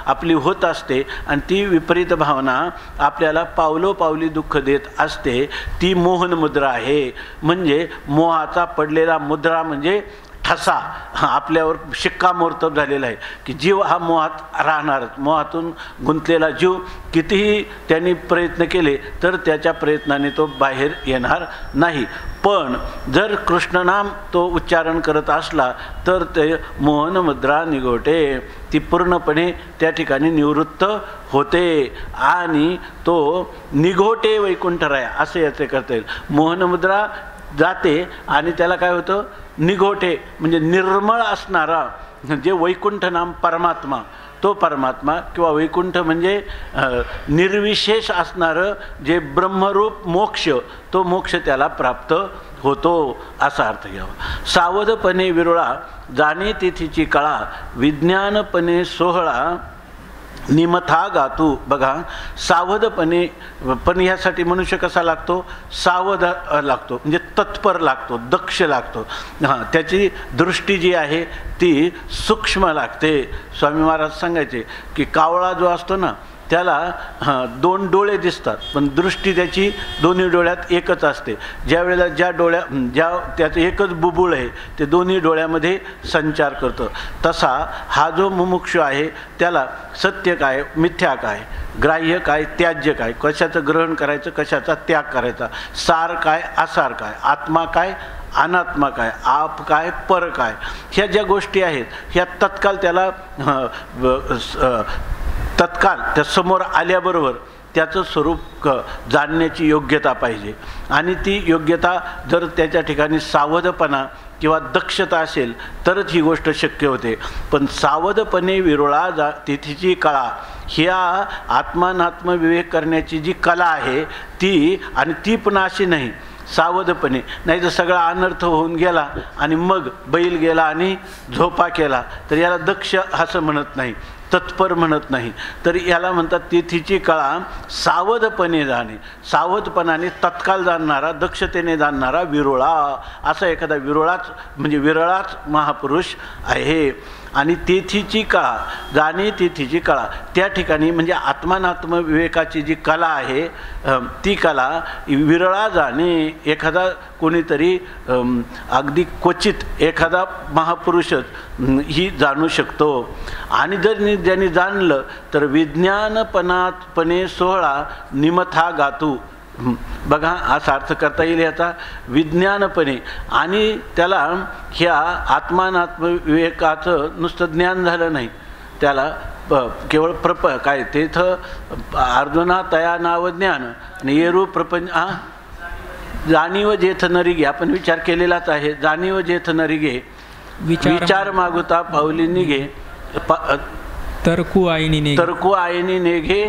आपली होत असते आणि ती विपरीत भावना आपल्याला पावलोपावली दुःख देत असते, ती मोहन मुद्रा आहे. म्हणजे मोहाचा पडलेला मुद्रा म्हणजे ठसा आपल्यावर शिक्कामोर्तब झालेला आहे की जीव हा मोहात राहणारच. मोहातून गुंतलेला जीव कितीही त्यांनी प्रयत्न केले तर त्याच्या प्रयत्नाने तो बाहेर येणार नाही. पण जर कृष्णनाम तो उच्चारण करत असला तर ते मोहन मुद्रा निगोटे, ती पूर्णपणे त्या ठिकाणी निवृत्त होते आणि तो निगोटे वैकुंठराय असं याचे करता येईल. मोहन मुद्रा जाते आणि त्याला काय होतं? निगोटे म्हणजे निर्मळ असणारा जे वैकुंठ नाम परमात्मा, तो परमात्मा किंवा वैकुंठ म्हणजे निर्विशेष असणारं जे ब्रह्मरूप मोक्ष, तो मोक्ष त्याला प्राप्त होतो असा अर्थ घ्यावा. सावधपणे विरोळा जाणे तिथीची कळा, विज्ञानपणे सोहळा निमथा गातू. बघा, सावधपणे, पण ह्यासाठी मनुष्य कसा लागतो? सावध लागतो, म्हणजे तत्पर लागतो, दक्ष लागतो. त्याची दृष्टी जी आहे ती सूक्ष्म लागते. स्वामी महाराज सांगायचे की कावळा जो असतो ना त्याला दोन डोळे दिसतात पण दृष्टी त्याची दोन्ही डोळ्यात एकच असते. ज्या वेळेला ज्या त्याचं एकच बुबुळ आहे ते दोन्ही डोळ्यामध्ये संचार करतं. तसा हा जो मुमुक्षु आहे त्याला सत्य काय, मिथ्या काय, ग्राह्य काय, त्याज्य काय, कशाचं ग्रहण करायचं, कशाचा त्याग करायचा, सार काय, असार काय, आत्मा काय, अनात्मा काय, आप काय, पर काय, ह्या ज्या गोष्टी आहेत ह्या तत्काल त्याला तत्काल त्या समोर आल्याबरोबर त्याचं स्वरूप जाणण्याची योग्यता पाहिजे. आणि ती योग्यता जर त्याच्या ठिकाणी सावधपणा किंवा दक्षता असेल तरच ही गोष्ट शक्य होते. पण सावधपणे विरोळा तिथीची कळा, ह्या आत्मानात्म विवेक करण्याची जी कला आहे ती, आणि ती पण अशी नाही सावधपणे, नाही तर सगळा अनर्थ होऊन गेला आणि मग बैल गेला आणि झोपा केला तर याला दक्ष असं म्हणत नाही, तत्पर म्हणत नाही. तर याला म्हणतात तिथीची कळा सावधपणे जाणे, सावधपणाने तत्काल जाणणारा, दक्षतेने जाणणारा विरोळा, असा एखादा विरोळाच म्हणजे विरळाच महापुरुष आहे. आणि तिथीची कळा जाणे, तिथीची कळा त्या ठिकाणी म्हणजे आत्मानात्म विवेकाची जी कला आहे ती कला विरळा जाणे. एखादा कोणीतरी अगदी क्वचित एखादा महापुरुषच ही जाणू शकतो. आणि जर ज्यांनी जाणलं तर विज्ञानपणातपणे सोहळा निमथा गातू. बघा, असा अर्थ करता येईल याचा, विज्ञानपणे. आणि त्याला ह्या आत्मानात्म विवेकाचं नुसतं ज्ञान झालं नाही, त्याला केवळ काय ते इथं अर्जुना तया नाव ज्ञान आणि येरू प्रपंच जाणीव जेथ नरिगे, आपण विचार केलेलाच आहे. जाणीव जेथ नरिगे विचार मागुता पावली निघे, तरकू आईनी नेघे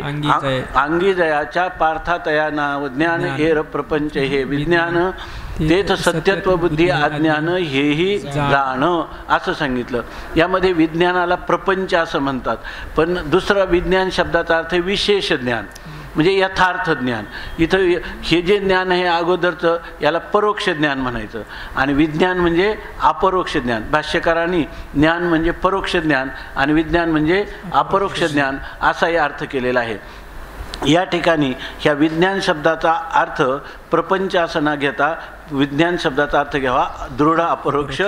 अंगी जयाच्या पार्था तया नाव ज्ञान हेर प्रपंच हे विज्ञान, तेथ सत्यत्व बुद्धी अज्ञान हेही जाण असं सांगितलं. यामध्ये विज्ञानाला प्रपंच असं म्हणतात, पण दुसरा विज्ञान शब्दाचा अर्थ विशेष ज्ञान म्हणजे यथार्थ ज्ञान. इथं हे जे ज्ञान आहे अगोदरचं याला परोक्ष ज्ञान म्हणायचं आणि विज्ञान म्हणजे अपरोक्ष ज्ञान. भाष्यकारांनी ज्ञान म्हणजे परोक्ष ज्ञान आणि विज्ञान म्हणजे अपरोक्ष ज्ञान असाही अर्थ केलेला आहे. या ठिकाणी ह्या विज्ञान शब्दाचा अर्थ प्रपंच असं न घेता विज्ञान शब्दाचा अर्थ घ्यावा दृढ अपरोक्ष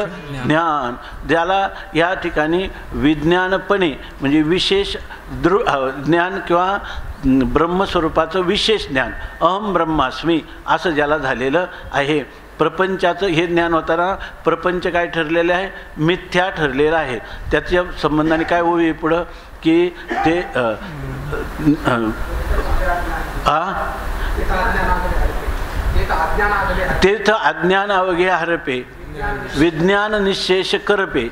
ज्ञान. ज्याला या ठिकाणी विज्ञानपणे म्हणजे विशेष ज्ञान किंवा ब्रह्मस्वरूपाचं विशेष ज्ञान, अहम ब्रह्मास्मी असं ज्याला झालेलं आहे. प्रपंचाचं हे ज्ञान होताना प्रपंच काय ठरलेलं आहे, मिथ्या ठरलेलं आहे. त्याच्या संबंधाने काय होईल पुढं की ते तीर्थ अज्ञान अवघे हरपे, विज्ञान निशेष करपे,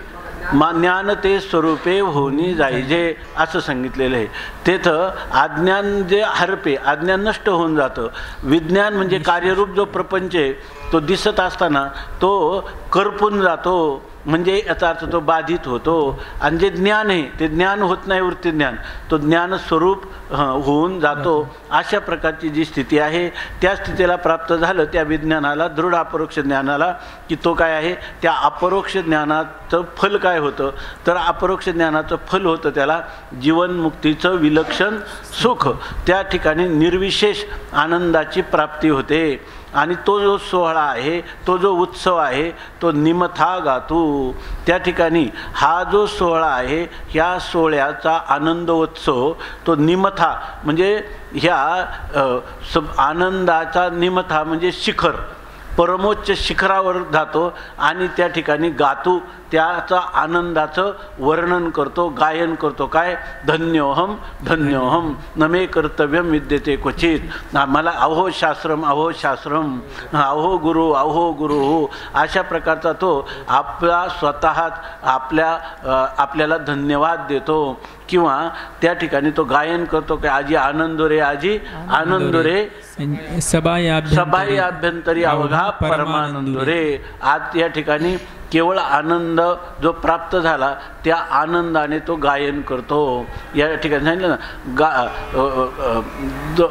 ज्ञान ते स्वरूपे होनी जायजे असं सांगितलेलं आहे. तेथं अज्ञान जे हरपे, अज्ञान नष्ट होऊन जातं. विज्ञान म्हणजे कार्यरूप जो प्रपंच आहे तो दिसत असताना तो करपून जातो, म्हणजे याचा अर्थ तो बाधित होतो. आणि जे ज्ञान आहे ते ज्ञान होत नाही, वृत्ती ज्ञान, तो ज्ञानस्वरूप होऊन जातो. अशा प्रकारची जी स्थिती आहे त्या स्थितीला प्राप्त झालं त्या विज्ञानाला, दृढ अपरोक्ष ज्ञानाला, की तो काय आहे, त्या अपरोक्ष ज्ञानाचं फल काय होतं, तर अपरोक्ष ज्ञानाचं फल होतं त्याला जीवनमुक्तीचं विलक्षण सुख. त्या ठिकाणी निर्विशेष आनंदाची प्राप्ती होते. आणि तो जो सोहळा आहे, तो जो उत्सव आहे, तो निमथा गातू. त्या ठिकाणी हा जो सोहळा आहे, ह्या सोहळ्याचा आनंदोत्सव तो निमथा म्हणजे ह्या आनंदाचा निमथा म्हणजे शिखर, परमोच्च शिखरावर जातो आणि त्या ठिकाणी गातू, त्याचा आनंदाचं वर्णन करतो, गायन करतो. काय, धन्योहम धन्योहम न मे कर्तव्यम विद्यते क्वचित, मला अहो शास्त्रम अहो शास्त्रम, अहो गुरु अहो गुरु, अशा प्रकारचा तो आपला स्वतःच आपल्याला धन्यवाद देतो. किंवा त्या ठिकाणी तो गायन करतो की आजी आनंदो रे, आजी आनंदो रे, सबाई अभ्यंतरी अवघा परमानंदो रे. आज या ठिकाणी केवळ आनंद जो प्राप्त झाला त्या आनंदाने तो गायन करतो. या ठिकाणी सांगितलं ना,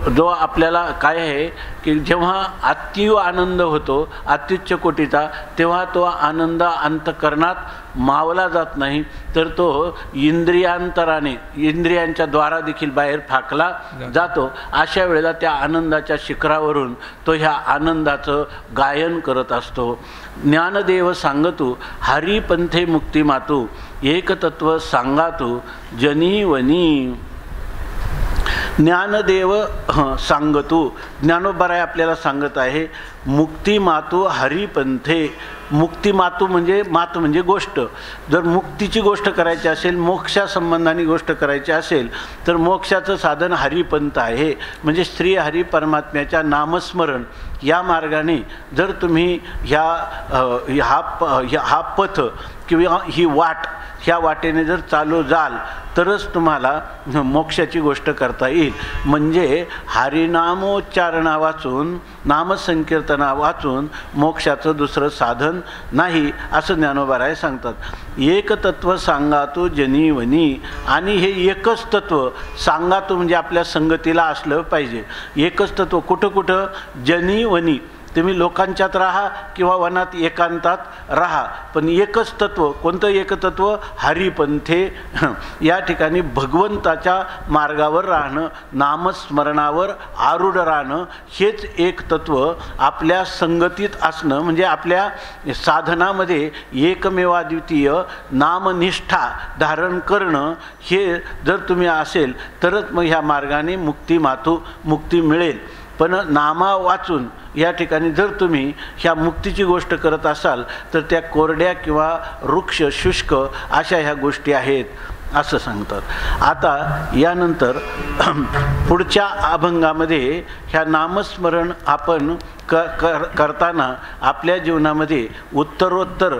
जो आपल्याला काय आहे की जेव्हा अतीव आनंद होतो अत्युच्च कोटीचा, तेव्हा तो आनंद अंतःकरणात मावला जात नाही, तर तो इंद्रियांतराने, इंद्रियांच्या द्वारा देखील बाहेर फाकला जातो. अशा वेळेला त्या आनंदाच्या शिखरावरून तो ह्या आनंदाचं गायन करत असतो. ज्ञानदेव सांगतू हरिपंथे मुक्ती मातू, एकतत्व सांगातू जनी वनी. ज्ञानदेव सांगतू, ज्ञानोबराय आपल्याला सांगत आहे, मुक्ती मातू हरिपंथे. मुक्ती मातू म्हणजे, मातू म्हणजे गोष्ट. जर मुक्तीची गोष्ट करायची असेल, मोक्षासंबंधाने गोष्ट करायची असेल तर मोक्षाचं साधन हरिपंथ आहे. म्हणजे श्री हरी परमात्म्याच्या नामस्मरण या मार्गाने जर तुम्ही हा पथ किंवा ही वाट, ह्या वाटेने जर चालू जाल तरच तुम्हाला मोक्षाची गोष्ट करता येईल. म्हणजे हरिनामोच्चारणा वाचून, नामसंकीर्तना वाचून मोक्षाचं दुसरं साधन नाही, असं ज्ञानोबाराय सांगतात. एकतत्व सांगातू जनीवनी. आणि हे एकच तत्व सांगातू म्हणजे आपल्या संगतीला असलं पाहिजे. एकच तत्व कुठं कुठं, जनीवनी. तुम्ही लोकांच्यात राहा किंवा वनात एकांतात राहा, पण एकच तत्व. कोणतं एकतत्व? हरिपंथे. या ठिकाणी भगवंताच्या मार्गावर राहणं, नामस्मरणावर आरूढ राहणं, हेच एक तत्व आपल्या संगतीत असणं. म्हणजे आपल्या साधनामध्ये एकमेवाद्वितीय नामनिष्ठा धारण करणं, हे जर तुम्ही असेल तरच मग ह्या मार्गाने मुक्ती मिळेल. पण नामा वाचून या ठिकाणी जर तुम्ही ह्या मुक्तीची गोष्ट करत असाल तर त्या कोरड्या किंवा वृक्ष शुष्क अशा ह्या गोष्टी आहेत असं सांगतात. आता यानंतर पुढच्या अभंगामध्ये ह्या नामस्मरण आपण करताना आपल्या जीवनामध्ये उत्तरोत्तर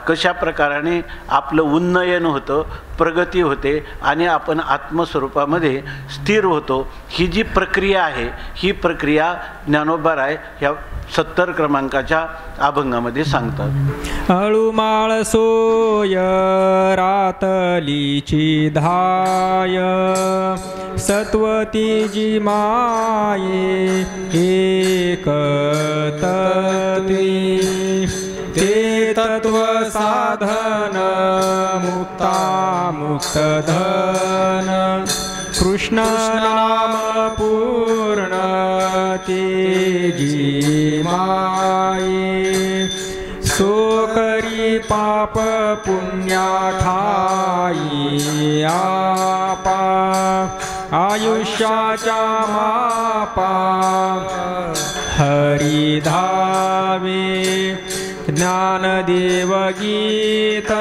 कशा प्रकाराने आपलं उन्नयन होतं, प्रगती होते आणि आपण आत्मस्वरूपामध्ये स्थिर होतो, ही जी प्रक्रिया आहे, ही प्रक्रिया ज्ञानोबाराय ह्या 70 क्रमांकाच्या अभंगामध्ये सांगतात. अळुमाळ सोय रातलीची धाय, सत्वती जी माये एक तत्वी, ते तत्व साधन मुक्ता मुक्त धन, कृष्ण नाम पूर्ण तेजी माये, सो करी पाप पुण्या ठाई आपा, आयुष्याच्या मापा हरी धावे, ज्ञानदेव गीत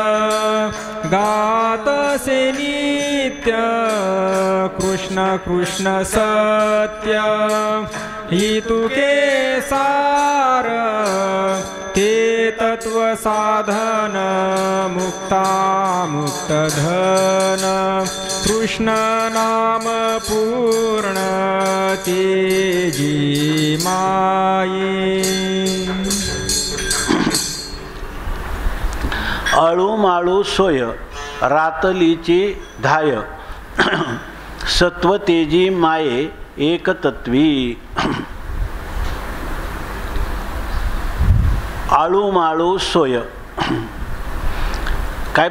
गातसे नित्य, कृष्ण कृष्ण सत्य ही तुके सार, ते तत्व साधन मुक्ता मुक्तधन कृष्ण नाम पूर्ण तेजी माये अळूमाळू सोय रातलीची धाय सत्वतेजी माये एकतत्वी आळूमाळू सोय काय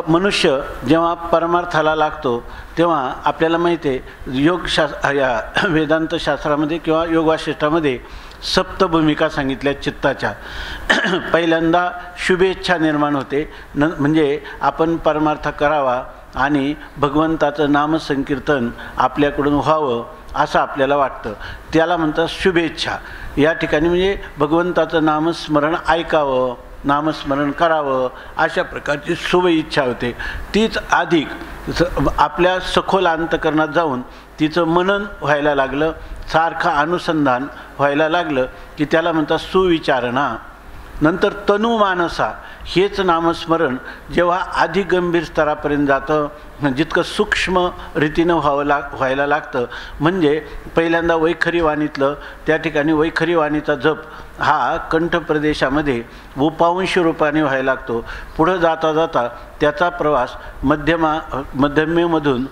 मनुष्य जेव्हा परमार्थाला लागतो तेव्हा आपल्याला माहिती आहे या वेदांत शास्त्रामध्ये किंवा योगवासिष्ठामध्ये सप्त भूमिका सांगितल्या चित्ताच्या. पहिल्यांदा शुभेच्छा निर्माण होते म्हणजे आपण परमार्थ करावा आणि भगवंताचं नामसंकीर्तन आपल्याकडून व्हावं असं आपल्याला वाटतं, त्याला म्हणतात शुभेच्छा. या ठिकाणी म्हणजे भगवंताचं नामस्मरण ऐकावं, नामस्मरण करावं अशा प्रकारची शुभ इच्छा होते. तीच अधिक आपल्या सखोल अंतकरणात जाऊन तिचं मनन व्हायला लागलं, सारखं अनुसंधान व्हायला लागलं की त्याला म्हणतात सुविचारणा. नंतर तनुमानसा हेच नामस्मरण जेव्हा अधिक गंभीर स्तरापर्यंत जातं, जितकं सूक्ष्म रीतीनं व्हायला लागतं म्हणजे पहिल्यांदा वैखरी वाणीतलं त्या ठिकाणी वैखरी वाणीचा जप हा कंठ प्रदेशामध्ये उपांशी रूपाने व्हायला लागतो. पुढं जाता जाता त्याचा प्रवास मध्यमेमधून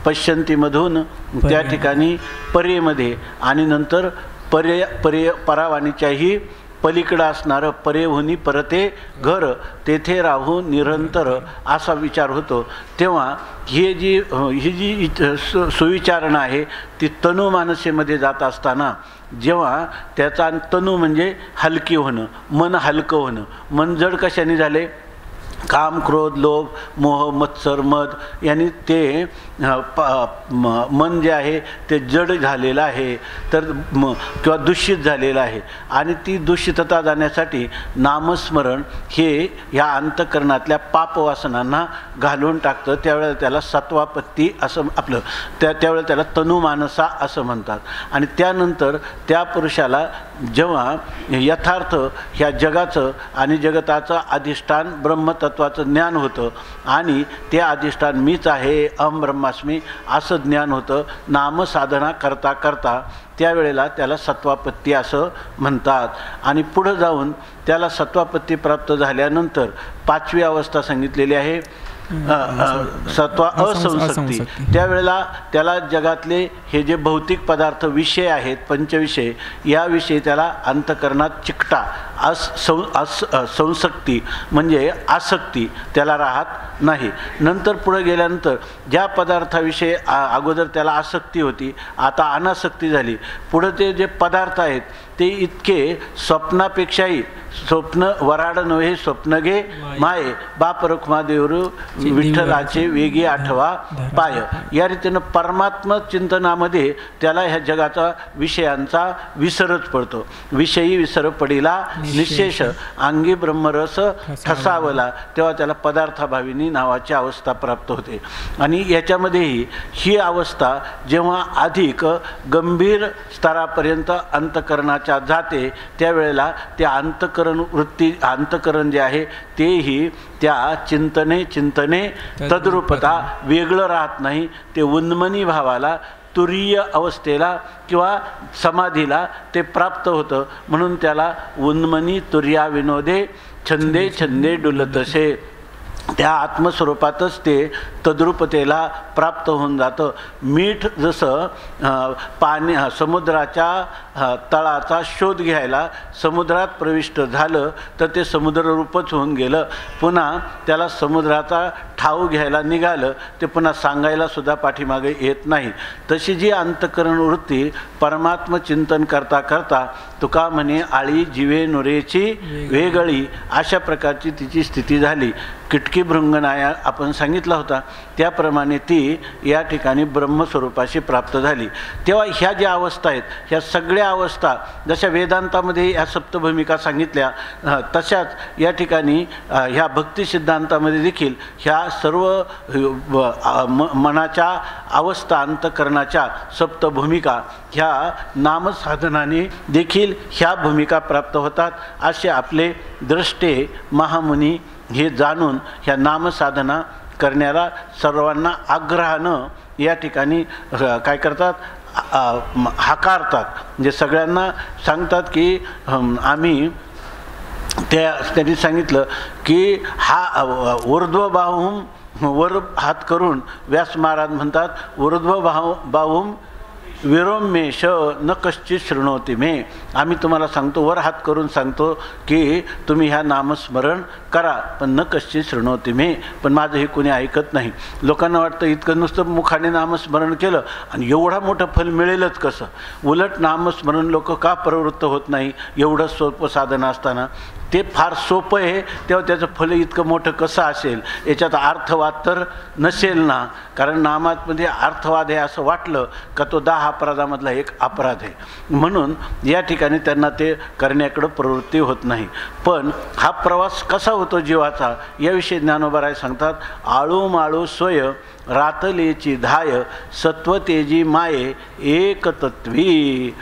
पश्यंतीमधून त्या ठिकाणी परेमध्ये आणि नंतर परावाणीच्याही पलीकडं असणारं परेहुनी परते घर तेथे राहू निरंतर असा विचार होतो. तेव्हा ही जी सुविचारणा आहे ती तनुमानसेमध्ये जात असताना जेव्हा त्याचा तनु म्हणजे हलकी होणं, मन हलकं होणं. मन जड कशाने झाले? काम, क्रोध, लोभ, मोह, मत्सर, मद यांनी ते मन जे आहे ते जड झालेलं आहे तर किंवा दूषित झालेलं आहे. आणि ती दूषितता जाण्यासाठी नामस्मरण हे ह्या अंतकरणातल्या पापवासनांना घालून टाकतं. त्यावेळेला त्याला सत्वापत्ती असं आपलं त्यावेळेला त्याला तनुमानसा असं म्हणतात. आणि त्यानंतर त्या पुरुषाला जेव्हा यथार्थ ह्या जगाचं आणि जगताचं अधिष्ठान ब्रह्मतत्वाचं ज्ञान होतं आणि ते अधिष्ठान मीच आहे, अहम ब्रह्मास्मी असं ज्ञान होतं नामसाधना करता करता, त्यावेळेला त्याला सत्वापत्ती असं म्हणतात. आणि पुढं जाऊन त्याला सत्वापत्ती प्राप्त झाल्यानंतर पाचवी अवस्था सांगितलेली आहे असंसक्ती. त्यावेळेला त्याला जगातले हे जे भौतिक पदार्थ विषय आहेत पंचविषय याविषयी त्याला अंतकरणात चिकटा संसक्ती म्हणजे आसक्ती त्याला राहत नाही. नंतर पुढे गेल्यानंतर ज्या पदार्थाविषयी अगोदर त्याला आसक्ती होती आता अनासक्ती झाली. पुढे ते जे पदार्थ आहेत ते इतके स्वप्नापेक्षाही स्वप्न वराड नव्हे स्वप्न घे माये बाप रखुमा देवरू विठ्ठलाचे वेगी आठवा पाय. या रीतीनं परमात्म चिंतनामध्ये त्याला ह्या जगाचा विषयांचा विसरच पडतो. विषयी विसर पडिला निशेष अंगी ब्रह्मरस ठसावला, तेव्हा त्याला पदार्थाभाविनी नावाची अवस्था प्राप्त होते. आणि याच्यामध्येही ही अवस्था जेव्हा अधिक गंभीर स्तरापर्यंत अंतकरणाच्या जाते त्यावेळेला ते अंतकरण जे आहे तेही त्या चिंतने तद्रूपता वेगळं राहत नाही. ते उन्मनी भावाला तुरीय अवस्थेला किंवा समाधीला ते प्राप्त होतं. म्हणून त्याला उन्मनी तुर्या विनोदे छंदे छंदे डुलतसे त्या आत्मस्वरूपातच ते तद्रूपतेला प्राप्त होऊन जातं. मीठ जसं समुद्राच्या तळाचा शोध घ्यायला समुद्रात प्रविष्ट झालं तर ते समुद्ररूपच होऊन गेलं. पुन्हा त्याला समुद्राचा ठाव घ्यायला निघालं ते पुन्हा सांगायला सुद्धा पाठीमागे येत नाही. तशी जी अंतकरण वृत्ती परमात्म चिंतन करता करता तुका म्हणे आळी जिवे नुरेची वेगळी अशा प्रकारची तिची स्थिती झाली. किटकी भृंगनाया आपण सांगितला होता त्याप्रमाणे ती या ठिकाणी ब्रह्मस्वरूपाशी प्राप्त झाली. तेव्हा ह्या ज्या अवस्था आहेत ह्या सगळ्या अवस्था जशा वेदांतामध्ये ह्या सप्तभूमिका सांगितल्या तशाच या ठिकाणी ह्या भक्ती सिद्धांतामध्ये देखील ह्या सर्व मनाच्या अवस्था अंतकरणाच्या सप्तभूमिका ह्या नामसाधनाने देखील ह्या भूमिका प्राप्त होतात असे आपले द्रष्टे महामुनी हे जाणून ह्या नामसाधना करण्याला सर्वांना आग्रहानं या ठिकाणी काय करतात, हाकारतात. म्हणजे सगळ्यांना सांगतात की आम्ही त्यांनी सांगितलं की हा ऊर्ध्वबाहूम वर हात करून व्यास महाराज म्हणतात ऊर्ध्वबाहूम विरोमेश न कश्चित शृणोती मे. आम्ही तुम्हाला सांगतो, वर हात करून सांगतो की तुम्ही ह्या नामस्मरण करा, पण न कश्चित शृणोती मे, पण माझं हे कोणी ऐकत नाही. लोकांना वाटतं इतकं नुसतं मुखाने नामस्मरण केलं आणि एवढा मोठं फल मिळेलच कसं. उलट नामस्मरण लोक का प्रवृत्त होत नाही एवढं सोपं साधन असताना. ते फार सोपं आहे, तेव्हा त्याचं फल इतकं मोठं कसं असेल. याच्यात अर्थवाद तर नसेल ना, कारण नामामध्ये अर्थवाद आहे असं वाटलं का तो 10 अपराधामधला एक अपराध आहे. म्हणून या ठिकाणी त्यांना ते करण्याकडं प्रवृत्ती होत नाही. पण हा प्रवास कसा होतो जीवाचा याविषयी ज्ञानोबा सांगतात. आळू माळू सोय रातलेची धाय सत्वतेजी माये एकतत्वी.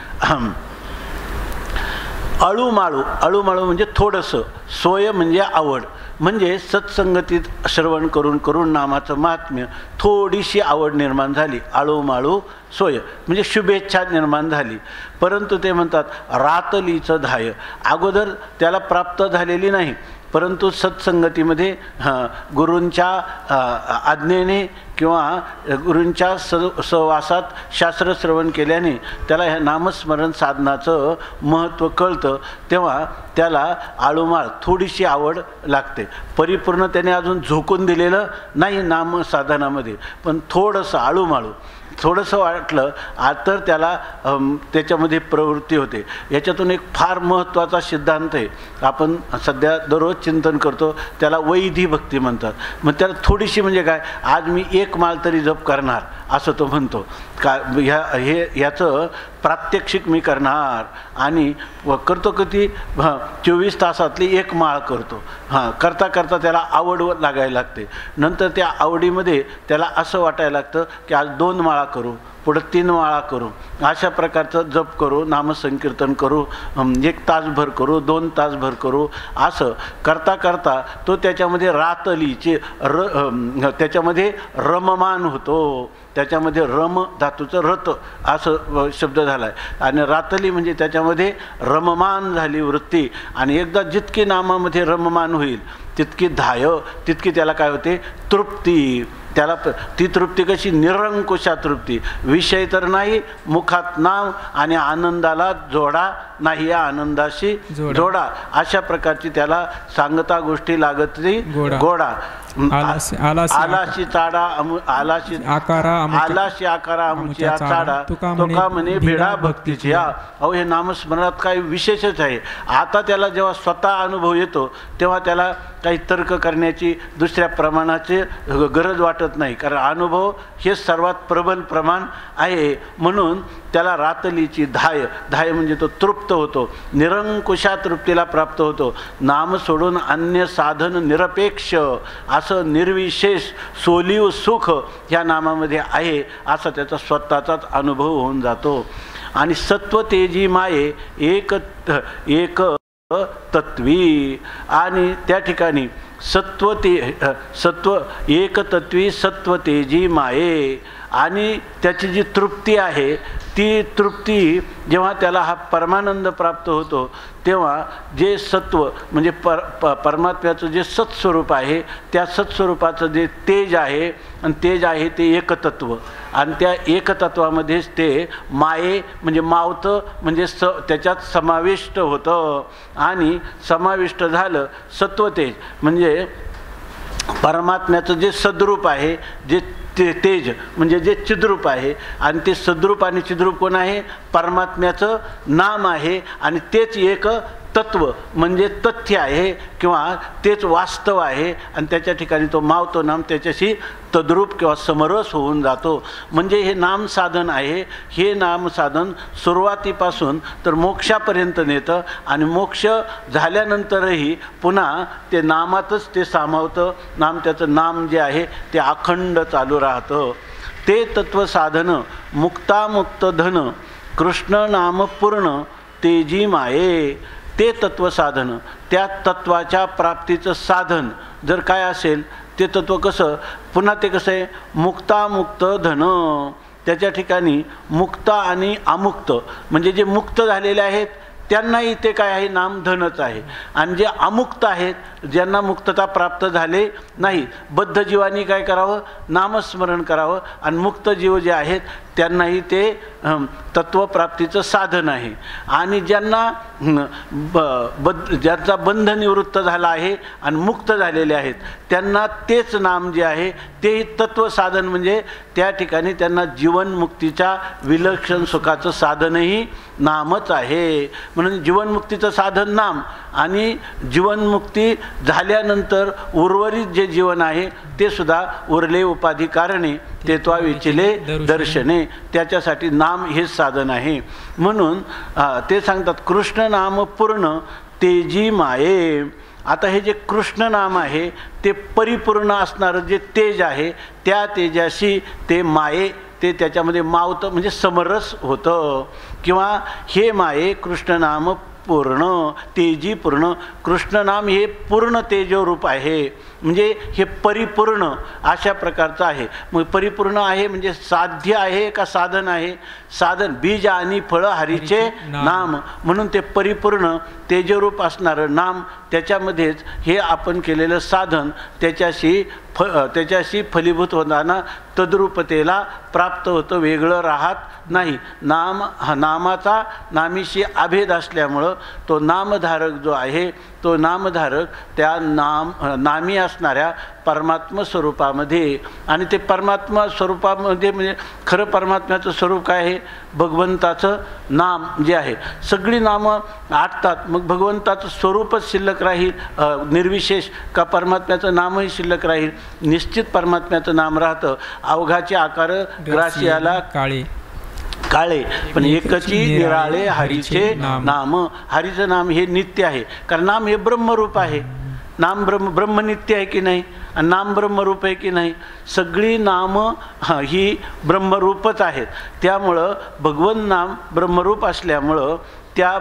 अळूमाळू, अळूमाळू म्हणजे थोडंसं, सोय म्हणजे आवड, म्हणजे सत्संगतीत श्रवण करून करून नामाचं महात्म्य थोडीशी आवड निर्माण झाली. आळूमाळू सोय म्हणजे शुभेच्छा निर्माण झाली. परंतु ते म्हणतात रातलीचं धाय, अगोदर त्याला प्राप्त झालेली नाही, परंतु सत्संगतीमध्ये गुरूंच्या आज्ञेने किंवा गुरूंच्या सहवासात शास्त्रश्रवण केल्याने त्याला ह्या नामस्मरण साधनाचं महत्त्व कळतं. तेव्हा त्याला आळूमाळ थोडीशी आवड लागते. परिपूर्ण त्याने अजून झोकून दिलेलं नाही नामसाधनामध्ये, पण थोडंसं आळूमाळू थोडंसं वाटलं तर त्याला त्याच्यामध्ये प्रवृत्ती होते. याच्यातून एक फार महत्त्वाचा सिद्धांत आहे, आपण सध्या दररोज चिंतन करतो, त्याला वैधी भक्ती म्हणतात. मग त्याला थोडीशी म्हणजे काय, आज मी 1 माळ तरी जप करणार असं तो म्हणतो का. याचं प्रात्यक्षिक मी करणार आणि करतो किती 24 तासातली 1 माळ करतो. करता करता त्याला आवड लागायला लागते. नंतर त्या आवडीमध्ये त्याला असं वाटायला लागतं की आज 2 माळा करू, पुढं 3 माळा करू, अशा प्रकारचं जप करू, नामसंकीर्तन करू, 1 तासभर करू, 2 तासभर करू. असं करता करता तो त्याच्यामध्ये रातलीचे त्याच्यामध्ये रममान होतो. त्याच्यामध्ये रम धातूचं रत असं शब्द झाला आहे आणि रातली म्हणजे त्याच्यामध्ये रममान झाली वृत्ती. आणि एकदा जितकी नामामध्ये रममान होईल तितकी धाय, तितकी त्याला काय होते, तृप्ती. त्याला ती तृप्ती कशी, निरंकुशा तृप्ती, विषय तर नाही, मुखात नाम आणि आनंदाला जोडा नाही, या आनंदाशी जोडा, अशा प्रकारची त्याला सांगता गोष्टी लागत नाही. गोडा आलाशी चाडा आलाशी आकारा अमुच्या चाडा तुका म्हणे भेडा भक्तीची. अहो हे नामस्मरणात काही विशेषच आहे. आता त्याला जेव्हा स्वतः अनुभव येतो तेव्हा त्याला काही तर्क करण्याची दुसऱ्या प्रमाणाची गरज वाटत नाही, कारण अनुभव हे सर्वात प्रबल प्रमाण आहे. म्हणून त्याला रातलीची धाय, धाय म्हणजे तो तृप्त होतो, निरंकुशा तृप्तीला प्राप्त होतो. नाम सोडून अन्य साधन निरपेक्ष असं निर्विशेष सोलीव सुख ह्या नामामध्ये आहे असा त्याचा स्वतःचाच अनुभव होऊन जातो. आणि सत्व तेजी माये एक तत्वी. आणि त्या ठिकाणी सत्व एक तत्वी सत्व तेजी माये. आणि त्याची जी तृप्ती आहे ती तृप्ती जेव्हा त्याला हा परमानंद प्राप्त होतो तेव्हा जे सत्व म्हणजे परमात्म्याचं जे सत्स्वरूप आहे त्या सत्स्वरूपाचं जे तेज आहे आणि तेज आहे ते एकतत्व. आणि त्या एकतत्वामध्येच ते माये म्हणजे मावतं, म्हणजे त्याच्यात समाविष्ट होतं. आणि समाविष्ट झालं सत्वतेज म्हणजे परमात्म्याचं जे सद्रूप आहे, जे तेज म्हणजे जे चिद्रूप आहे. आणि ते सद्रूप आणि चिद्रूप कोण आहे, परमात्म्याचं नाम आहे. आणि तेच एक तत्व म्हणजे तथ्य आहे किंवा तेच वास्तव आहे आणि त्याच्या ठिकाणी तो मावतो नाम त्याच्याशी तद्रूप किंवा समरस होऊन जातो. म्हणजे हे नाम साधन आहे. हे नाम साधन सुरुवातीपासून तर मोक्षापर्यंत नेतं आणि मोक्ष झाल्यानंतरही पुन्हा ते नामातच ते सामावतं. त्याचं नाम जे आहे ते अखंड चालू राहतं. ते तत्व साधन मुक्तामुक्त धन कृष्ण नाम पूर्ण तेजी माये. ते तत्व साधन त्या तत्वाच्या प्राप्तीचं साधन जर काय असेल ते तत्व कसं पुन्हा ते कसं आहे मुक्तामुक्त धन. त्याच्या ठिकाणी मुक्त आणि अमुक्त म्हणजे जे मुक्त झालेले आहेत त्यांनाही ते काय आहे नामधनच आहे आणि जे अमुक्त आहेत ज्यांना मुक्तता प्राप्त झाले नाही बद्ध जीवांनी काय करावं नामस्मरण करावं आणि मुक्त जीव जे आहेत त्यांनाही ते तत्वप्राप्तीचं साधन आहे. आणि ज्यांना ज्यांचा बंध निवृत्त झाला आहे आणि मुक्त झालेले आहेत त्यांना तेच नाम जे आहे तेही तत्वसाधन म्हणजे त्या ठिकाणी त्यांना जीवनमुक्तीच्या विलक्षण सुखाचं साधनही नामच आहे. म्हणून जीवनमुक्तीचं साधन नाम आणि जीवनमुक्ती झाल्यानंतर उर्वरित जे जीवन आहे ते सुद्धा उरले उपाधी कारणे तेत्वा विचिले दर्शने. त्याच्यासाठी नाम हेच साधन आहे. म्हणून ते सांगतात कृष्ण नाम पूर्ण तेजी माये. आता हे जे कृष्ण नाम आहे ते परिपूर्ण असणारं जे तेज आहे त्या तेजाशी ते माये ते त्याच्यामध्ये मावतं म्हणजे समरस होतं. किंवा हे माये कृष्ण नाम पूर्ण तेजी पूर्ण. कृष्ण नाम हे पूर्ण तेजरूप आहे म्हणजे हे परिपूर्ण अशा प्रकारचं आहे. मग परिपूर्ण आहे म्हणजे साध्य आहे का साधन आहे. साधन बीज आणि फळं हरीचे नाम म्हणून ते परिपूर्ण तेजरूप असणारं नाम त्याच्यामध्येच हे आपण केलेलं साधन त्याच्याशी फलीभूत होताना तद्रूपतेला प्राप्त होतं वेगळं राहत नाही. नामाचा नामीशी अभेद असल्यामुळं तो नामधारक जो आहे तो नामधारक त्या नामी असणाऱ्या परमात्म स्वरूपामध्ये आणि ते परमात्मा स्वरूपामध्ये म्हणजे खरं परमात्म्याचं स्वरूप काय आहे भगवंताचं नाम जे आहे. सगळी नामं आटतात मग भगवंताचं स्वरूपच शिल्लक राहील निर्विशेष का परमात्म्याचं नामही शिल्लक राहील. निश्चित परमात्म्याचं नाम राहतं. अवघाचे आकार ग्रासियाला काळे पण एकची निराळे हरीचे नाम. हरीचं नाम हे नित्य आहे कारण नाम हे ब्रह्मरूप आहे. नाम ब्रह्म नित्य आहे की नाही आणि नाम ब्रह्मरूप आहे की नाही. सगळी नामं ही ब्रह्मरूपच आहेत. त्यामुळं भगवंत नाम ब्रह्मरूप असल्यामुळं त्या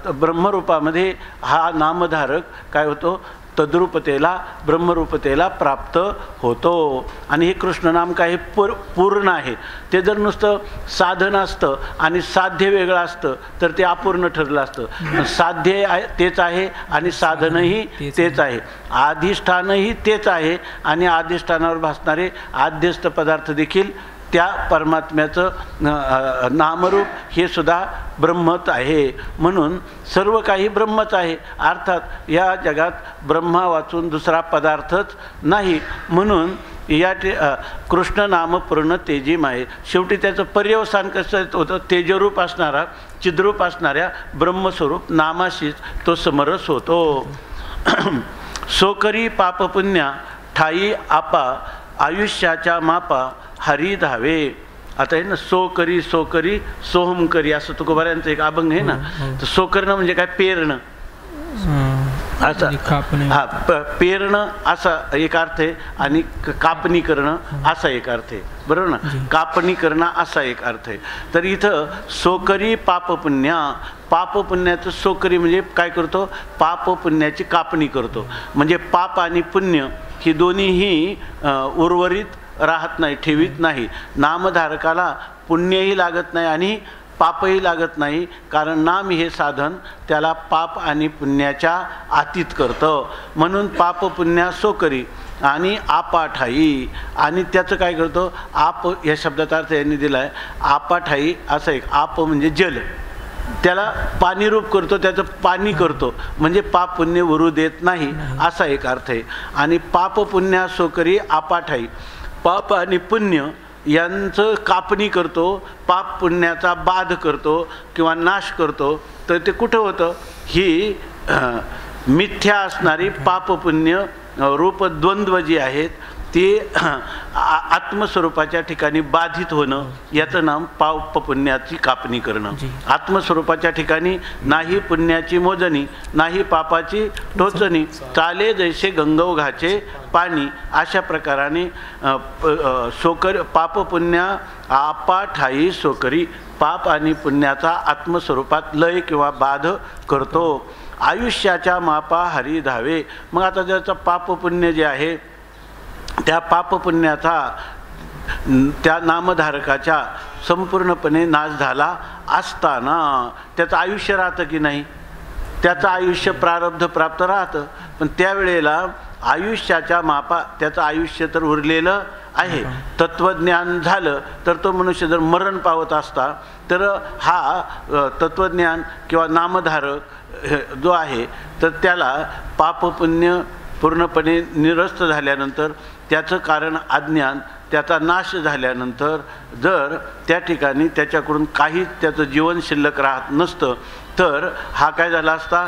ब्रह्मरूपामध्ये हा नामधारक काय होतो तद्रूपतेला ब्रह्मरूपतेला प्राप्त होतो. आणि हे कृष्णनाम काय पूर्ण आहे. ते जर नुसतं साधन असतं आणि साध्य वेगळं असतं तर ते अपूर्ण ठरलं असतं. साध्य तेच आहे आणि साधनही तेच आहे. अधिष्ठानही तेच आहे आणि अधिष्ठानावर भासणारे आद्यस्थ पदार्थ देखील त्या परमात्म्याचं नामरूप हे सुद्धा ब्रह्मच आहे. म्हणून सर्व काही ब्रह्मच आहे. अर्थात या जगात ब्रह्मा वाचून दुसरा पदार्थच नाही. म्हणून या कृष्ण नाम पूर्ण तेजीम आहे. शेवटी त्याचं पर्यवसान कसं होतं तेजरूप असणारा चिद्रूप असणाऱ्या ब्रह्मस्वरूप नामाशीच तो समरस होतो. सोकरी पापपुण्या ठाई आपा आयुष्याच्या मापा हरी धावे. आता आहे ना सोकरी सोहम करी असं तुकोबाऱ्यांचं एक अभंग आहे ना. तर सोकरणं म्हणजे काय पेरणं असं पेरणं असा एक अर्थ आहे आणि कापणी करणं असा एक अर्थ आहे बरोबर ना. कापणी करणं असा एक अर्थ आहे. तर इथं सोकरी पापपुण्या पापपुण्याचं सोकरी म्हणजे काय करतो पापपुण्याची कापणी करतो. म्हणजे पाप आणि पुण्य ही दोन्हीही उर्वरित राहत नाही ठेवीत नाही. नामधारकाला पुण्यही लागत नाही आणि पापही लागत नाही कारण नाम हे साधन त्याला पाप आणि पुण्याच्या आतीत करतं. म्हणून पाप पुण्या सोकरी आणि आपाठाई. आणि त्याचं काय करतो आप या शब्दाचा अर्थ यांनी दिला आहे आपाठाई असं एक. आप म्हणजे जल त्याला पाणी रूप करतो त्याचं पाणी करतो म्हणजे पाप पुण्य उरू देत नाही असा एक अर्थ आहे. आणि पाप पुण्या सोकरी आपाठाई पाप आणि पुण्य यांचं कापणी करतो, पाप पुण्याचा बाध करतो किंवा नाश करतो, तर ते कुठं होतं? ही मिथ्या असणारी पाप पुण्य रूप द्वंद्व जी आहेत ती आत्मस्वरूपाच्या ठिकाणी बाधित होणं, याचं नाम पाप पुण्याची कापणी करणं. आत्मस्वरूपाच्या ठिकाणी नाही पुण्याची मोजणी, नाही पापाची टोचणी, चाले जैसे गंगोघाचे पाणी. अशा प्रकाराने पाप पुण्या आपा ठाई सोकरी, पाप आणि पुण्याचा आत्मस्वरूपात लय किंवा बाध करतो. आयुष्याच्या मापा हरी धावे. मग आता ज्याचं पाप पुण्य जे आहे त्या पापपुण्याचा त्या नामधारकाच्या संपूर्णपणे नाश झाला असताना त्याचं आयुष्य राहतं की नाही? त्याचं आयुष्य प्रारब्ध प्राप्त राहतं, पण त्यावेळेला आयुष्याच्या मापा त्याचं आयुष्य तर उरलेलं आहे. तत्वज्ञान झालं तर तो मनुष्य जर मरण पावत असता तर हा तत्वज्ञान किंवा नामधारक जो आहे तर त्याला पापपुण्य पूर्णपणे निरस्त झाल्यानंतर त्याचं कारण अज्ञान, त्याचा नाश झाल्यानंतर जर त्या ठिकाणी त्याच्याकडून काहीच त्याचं जीवन शिल्लक राहत नसतं तर हा काय झाला असता?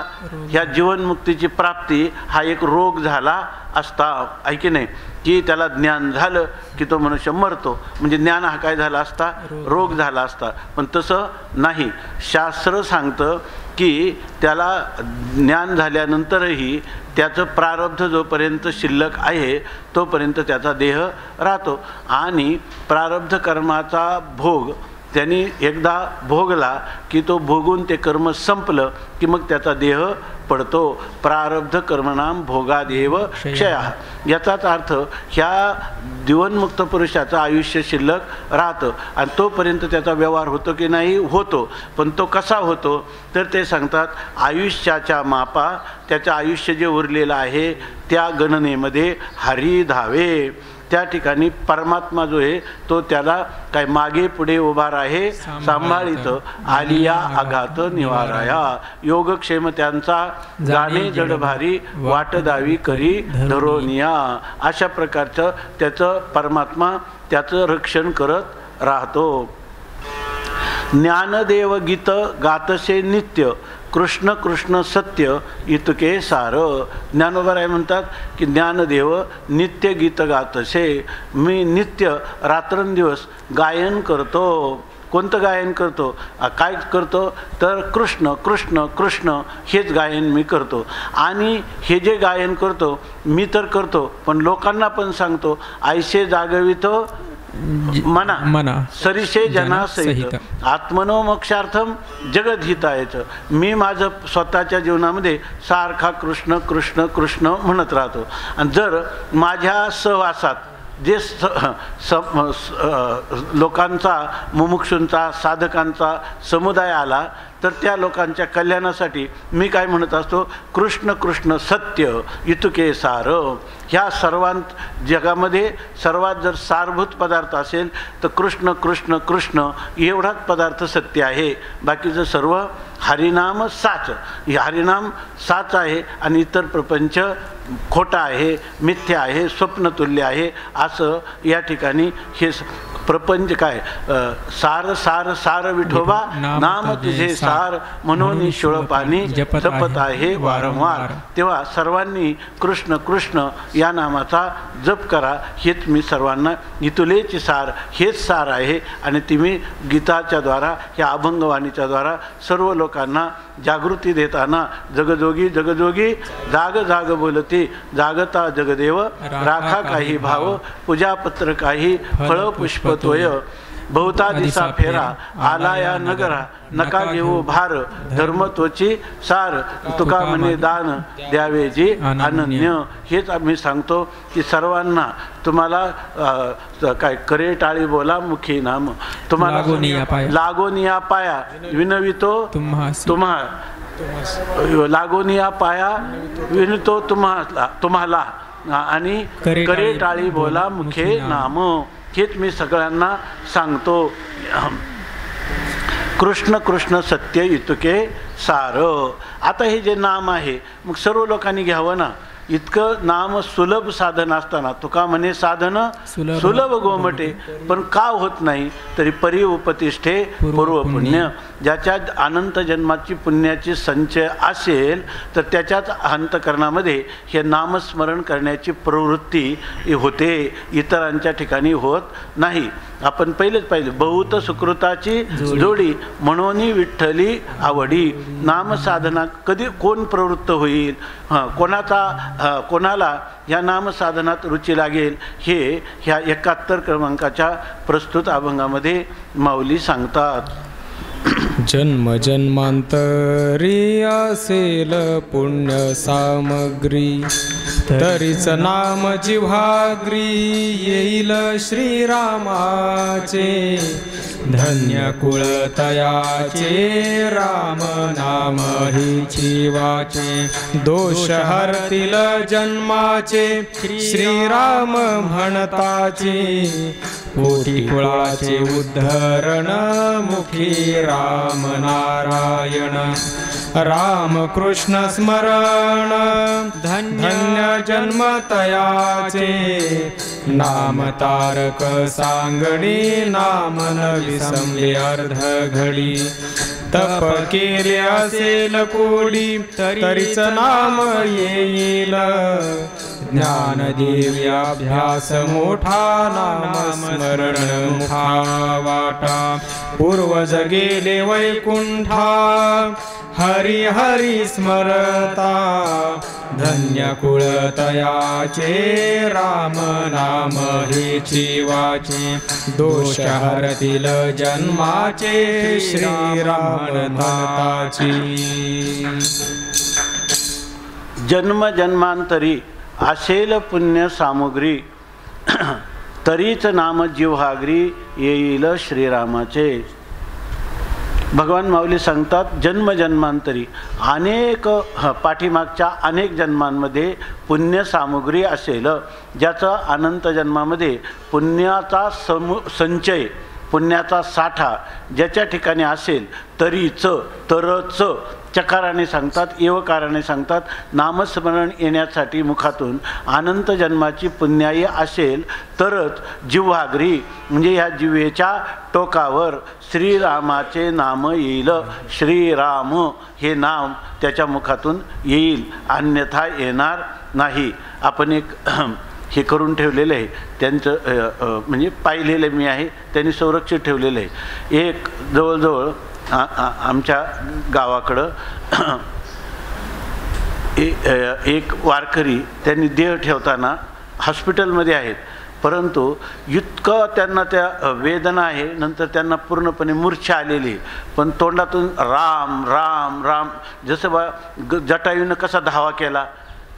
ह्या जीवनमुक्तीची प्राप्ती हा एक रोग झाला असता, आहे की नाही? की त्याला ज्ञान झालं की तो मनुष्य मरतो, म्हणजे ज्ञान हा काय झाला असता? रोग झाला असता. पण तसं नाही. शास्त्र सांगतं की त्याला ज्ञान झाल्यानंतरही त्याचं प्रारब्ध जोपर्यंत शिल्लक आहे तोपर्यंत त्याचा देह राहतो, आणि प्रारब्ध कर्माचा भोग त्यांनी एकदा भोगला की तो भोगून ते कर्म संपलं की मग त्याचा देह पडतो. प्रारब्ध कर्मनाम भोगादेव क्षया. याचाच अर्थ ह्या जीवनमुक्त पुरुषाचं आयुष्य शिल्लक राहतं, आणि तोपर्यंत त्याचा व्यवहार होतो की नाही? होतो. पण तो कसा होतो? तर ते सांगतात आयुष्याच्या मापा त्याचं आयुष्य जे उरलेलं आहे त्या गणनेमध्ये हरी धावे. त्या ठिकाणी परमात्मा जो आहे तो त्याला काय मागे पुढे उभा राहे सांभाळित, आलिया आघात निवाराया. योगक्षेम त्यांचा जाणे जडभारी, वाट दावी करी धरोनिया. अशा प्रकारचं त्याचं परमात्मा त्याचं रक्षण करत राहतो. ज्ञानदेव गीत गातसे नित्य, कृष्ण कृष्ण सत्य इतके सार. ज्ञानोबा राय म्हणतात की ज्ञानदेव नित्य गीत गातसे. मी नित्य रात्रंदिवस गायन करतो. कोणतं गायन करतो? काय करतो? तर कृष्ण कृष्ण कृष्ण हेच गायन मी करतो. आणि हे जे गायन करतो मी तर करतो, पण लोकांना पण सांगतो. ऐसे जागवितो मना सरिसे जना सहित, आत्मनो मोक्षार्थम जगद्हितायचं. मी माझं स्वतःच्या जीवनामध्ये सारखा कृष्ण कृष्ण कृष्ण म्हणत राहतो. आणि जर माझ्या सहवासात जे लोकांचा, मुमुक्षूंचा, साधकांचा समुदाय आला तर त्या लोकांच्या कल्याणासाठी मी काय म्हणत असतो? कृष्ण कृष्ण सत्य इतके सार. ह्या सर्वांत जगामध्ये सर्वात जर सारभूत पदार्थ असेल तर कृष्ण कृष्ण कृष्ण एवढाच पदार्थ सत्य आहे. बाकीचं सर्व हरिनाम साच. हरिनाम साच आहे आणि इतर प्रपंच खोटा आहे, मिथ्या आहे, स्वप्नतुल्य आहे. असं या ठिकाणी हे प्रपंच काय सार सार सार विठोबा नाम तुझे सार, म्हणून शिळपाणी जपत आहे वारंवार. तेव्हा सर्वांनी कृष्ण कृष्ण या नामाचा जप करा. हेच मी सर्वांना, इतुलेचे सार हेच सार आहे. आणि तुम्ही गीताच्या द्वारा, ह्या अभंगवाणीच्या द्वारा सर्व लोकांना जागृती देताना जगजोगी जगजोगी जाग जाग बोलते, जागता जगदेव राखा काही भाव, पूजापत्र काही फळ पुष्प तोय, बहुता दिसा फेरा आला या नगरा, नका घेऊ भार धर्म तोची सार, तुका म्हणे दान द्यावे जी अनन्य. हेच आम्ही सांगतो की सर्वांना तुम्हाला काय करे टाळी बोला मुखी नाम, तुम्हाला लागोनिया पाया विनवितो तुम्हा, लागोनिया पाया विनतो तुम्हाला, आणि करे टाळी बोला मुखे नाम. हेच मी सगळ्यांना सांगतो. कृष्ण कृष्ण सत्य इतके सार. आता हे जे नाम आहे मग सर्व लोकांनी घ्यावं ना. इतकं नाम सुलभ साधन असताना तुका म्हणे साधन सुलभ गोमटे, पण का होत नाही तरी परी उपतिष्ठे पूर्व पुण्य. ज्याच्या अनंत जन्माची पुण्याची संचय असेल तर त्याच्याच अंतकरणामध्ये हे नामस्मरण करण्याची प्रवृत्ती होते, इतरांच्या ठिकाणी होत नाही. आपण पहिलेच पाहिलं बहुत सुकृताची जोडी म्हणून विठ्ठली आवडी. नामसाधना कधी कोण प्रवृत्त होईल, कोणाला या नामसाधनात रुची लागेल हे ह्या 71 क्रमांकाच्या प्रस्तुत अभंगामध्ये माऊली सांगतात. जन्म जन्मांतरी असेल पुण्य सामग्री, तरीच नाम जिव्हाग्री येईल श्रीरामाचे. धन्य कुळ तयाचे राम नाम हिची वाचे. दोष हरतील जन्माचे श्रीराम म्हणताचे. कोटी कुळाचे उद्धरण मुखी राम नारायण. राम कृष्ण स्मरण धन्य जन्म तयाचे. नाम तारक सांगडी नाम न विसमले अर्ध घडी. तप केले असेल कोडी तरीच नाम येईल. ज्ञानदेवी अभ्यास मोठा नाम स्मरण मुखा वाटा. पूर्वज गेले वैकुंठा हरी हरी स्मरता. धन्य कुळ तयाचे राम नाम हिची वाचे. दोष हरतील जन्माचे श्रीराम नाथाची. जन्म जन्मांतरी असेल पुण्य सामुग्री, तरीच नाम जिव्हाग्री येईल श्रीरामाचे. भगवान माऊली सांगतात जन्म जन्मांतरी अनेक पाठीमागच्या अनेक जन्मांमध्ये पुण्य सामुग्री असेल, ज्याचं अनंत जन्मामध्ये पुण्याचा संचय, पुण्याचा साठा ज्याच्या ठिकाणी असेल तरीच, तरच चकाराने सांगतात, एवकाराने सांगतात. नामस्मरण येण्यासाठी मुखातून अनंत जन्माची पुण्याई असेल तरच जिव्हाग्री म्हणजे ह्या जिव्हेच्या टोकावर श्रीरामाचे नाम येईल. श्रीराम हे नाम त्याच्या मुखातून येईल, अन्यथा येणार नाही. आपण एक हे करून ठेवलेलं आहे त्यांचं, म्हणजे पाहिलेलं मी आहे, त्यांनी संरक्षित ठेवलेलं आहे. एक जवळजवळ आमच्या गावाकडं एक वारकरी त्यांनी देह ठेवताना हॉस्पिटलमध्ये आहेत, परंतु इतकं त्यांना त्या वेदना आहे, नंतर त्यांना पूर्णपणे मूर्छा आलेली, पण तोंडातून राम राम राम, जसं जटायूनं कसा धावा केला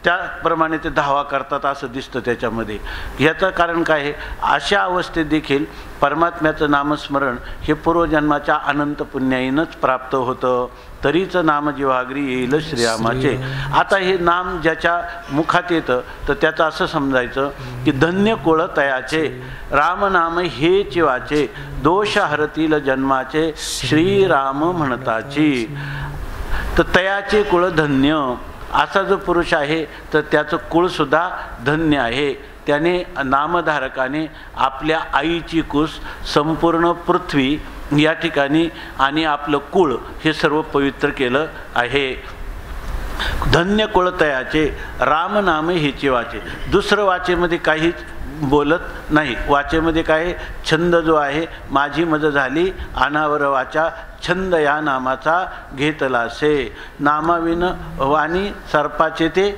त्याप्रमाणे ते धावा करतात असं दिसतं त्याच्यामध्ये. याचं कारण काय आहे, अशा अवस्थेत देखील परमात्म्याचं नामस्मरण हे पूर्वजन्माच्या अनंत पुण्याईनंच प्राप्त होतं. तरीच नाम जिव्हाग्री येईल श्रीरामाचे. आता हे नाम ज्याच्या मुखात येतं तर त्याचं असं समजायचं की धन्य कुळ तयाचे राम नाम हे चिवाचे. दोष हरतील जन्माचे श्रीराम म्हणताची. तर तयाचे कुळ धन्य असा जो पुरुष आहे तर त्याचं कुळसुद्धा धन्य आहे. त्याने नामधारकाने आपल्या आईची कुस, संपूर्ण पृथ्वी या ठिकाणी आणि आपलं कुळ हे सर्व पवित्र केलं आहे. धन्य कुळ तयाचे राम नाम हिचे वाचे. दुसरं वाचेमध्ये काहीच बोलत नाही. वाचेमध्ये काय, छंद जो आहे, माझी मज झाली अनावर वाचा, छंद या नामाचा घेतलासे. नामाविन वाणी सर्पाचे ते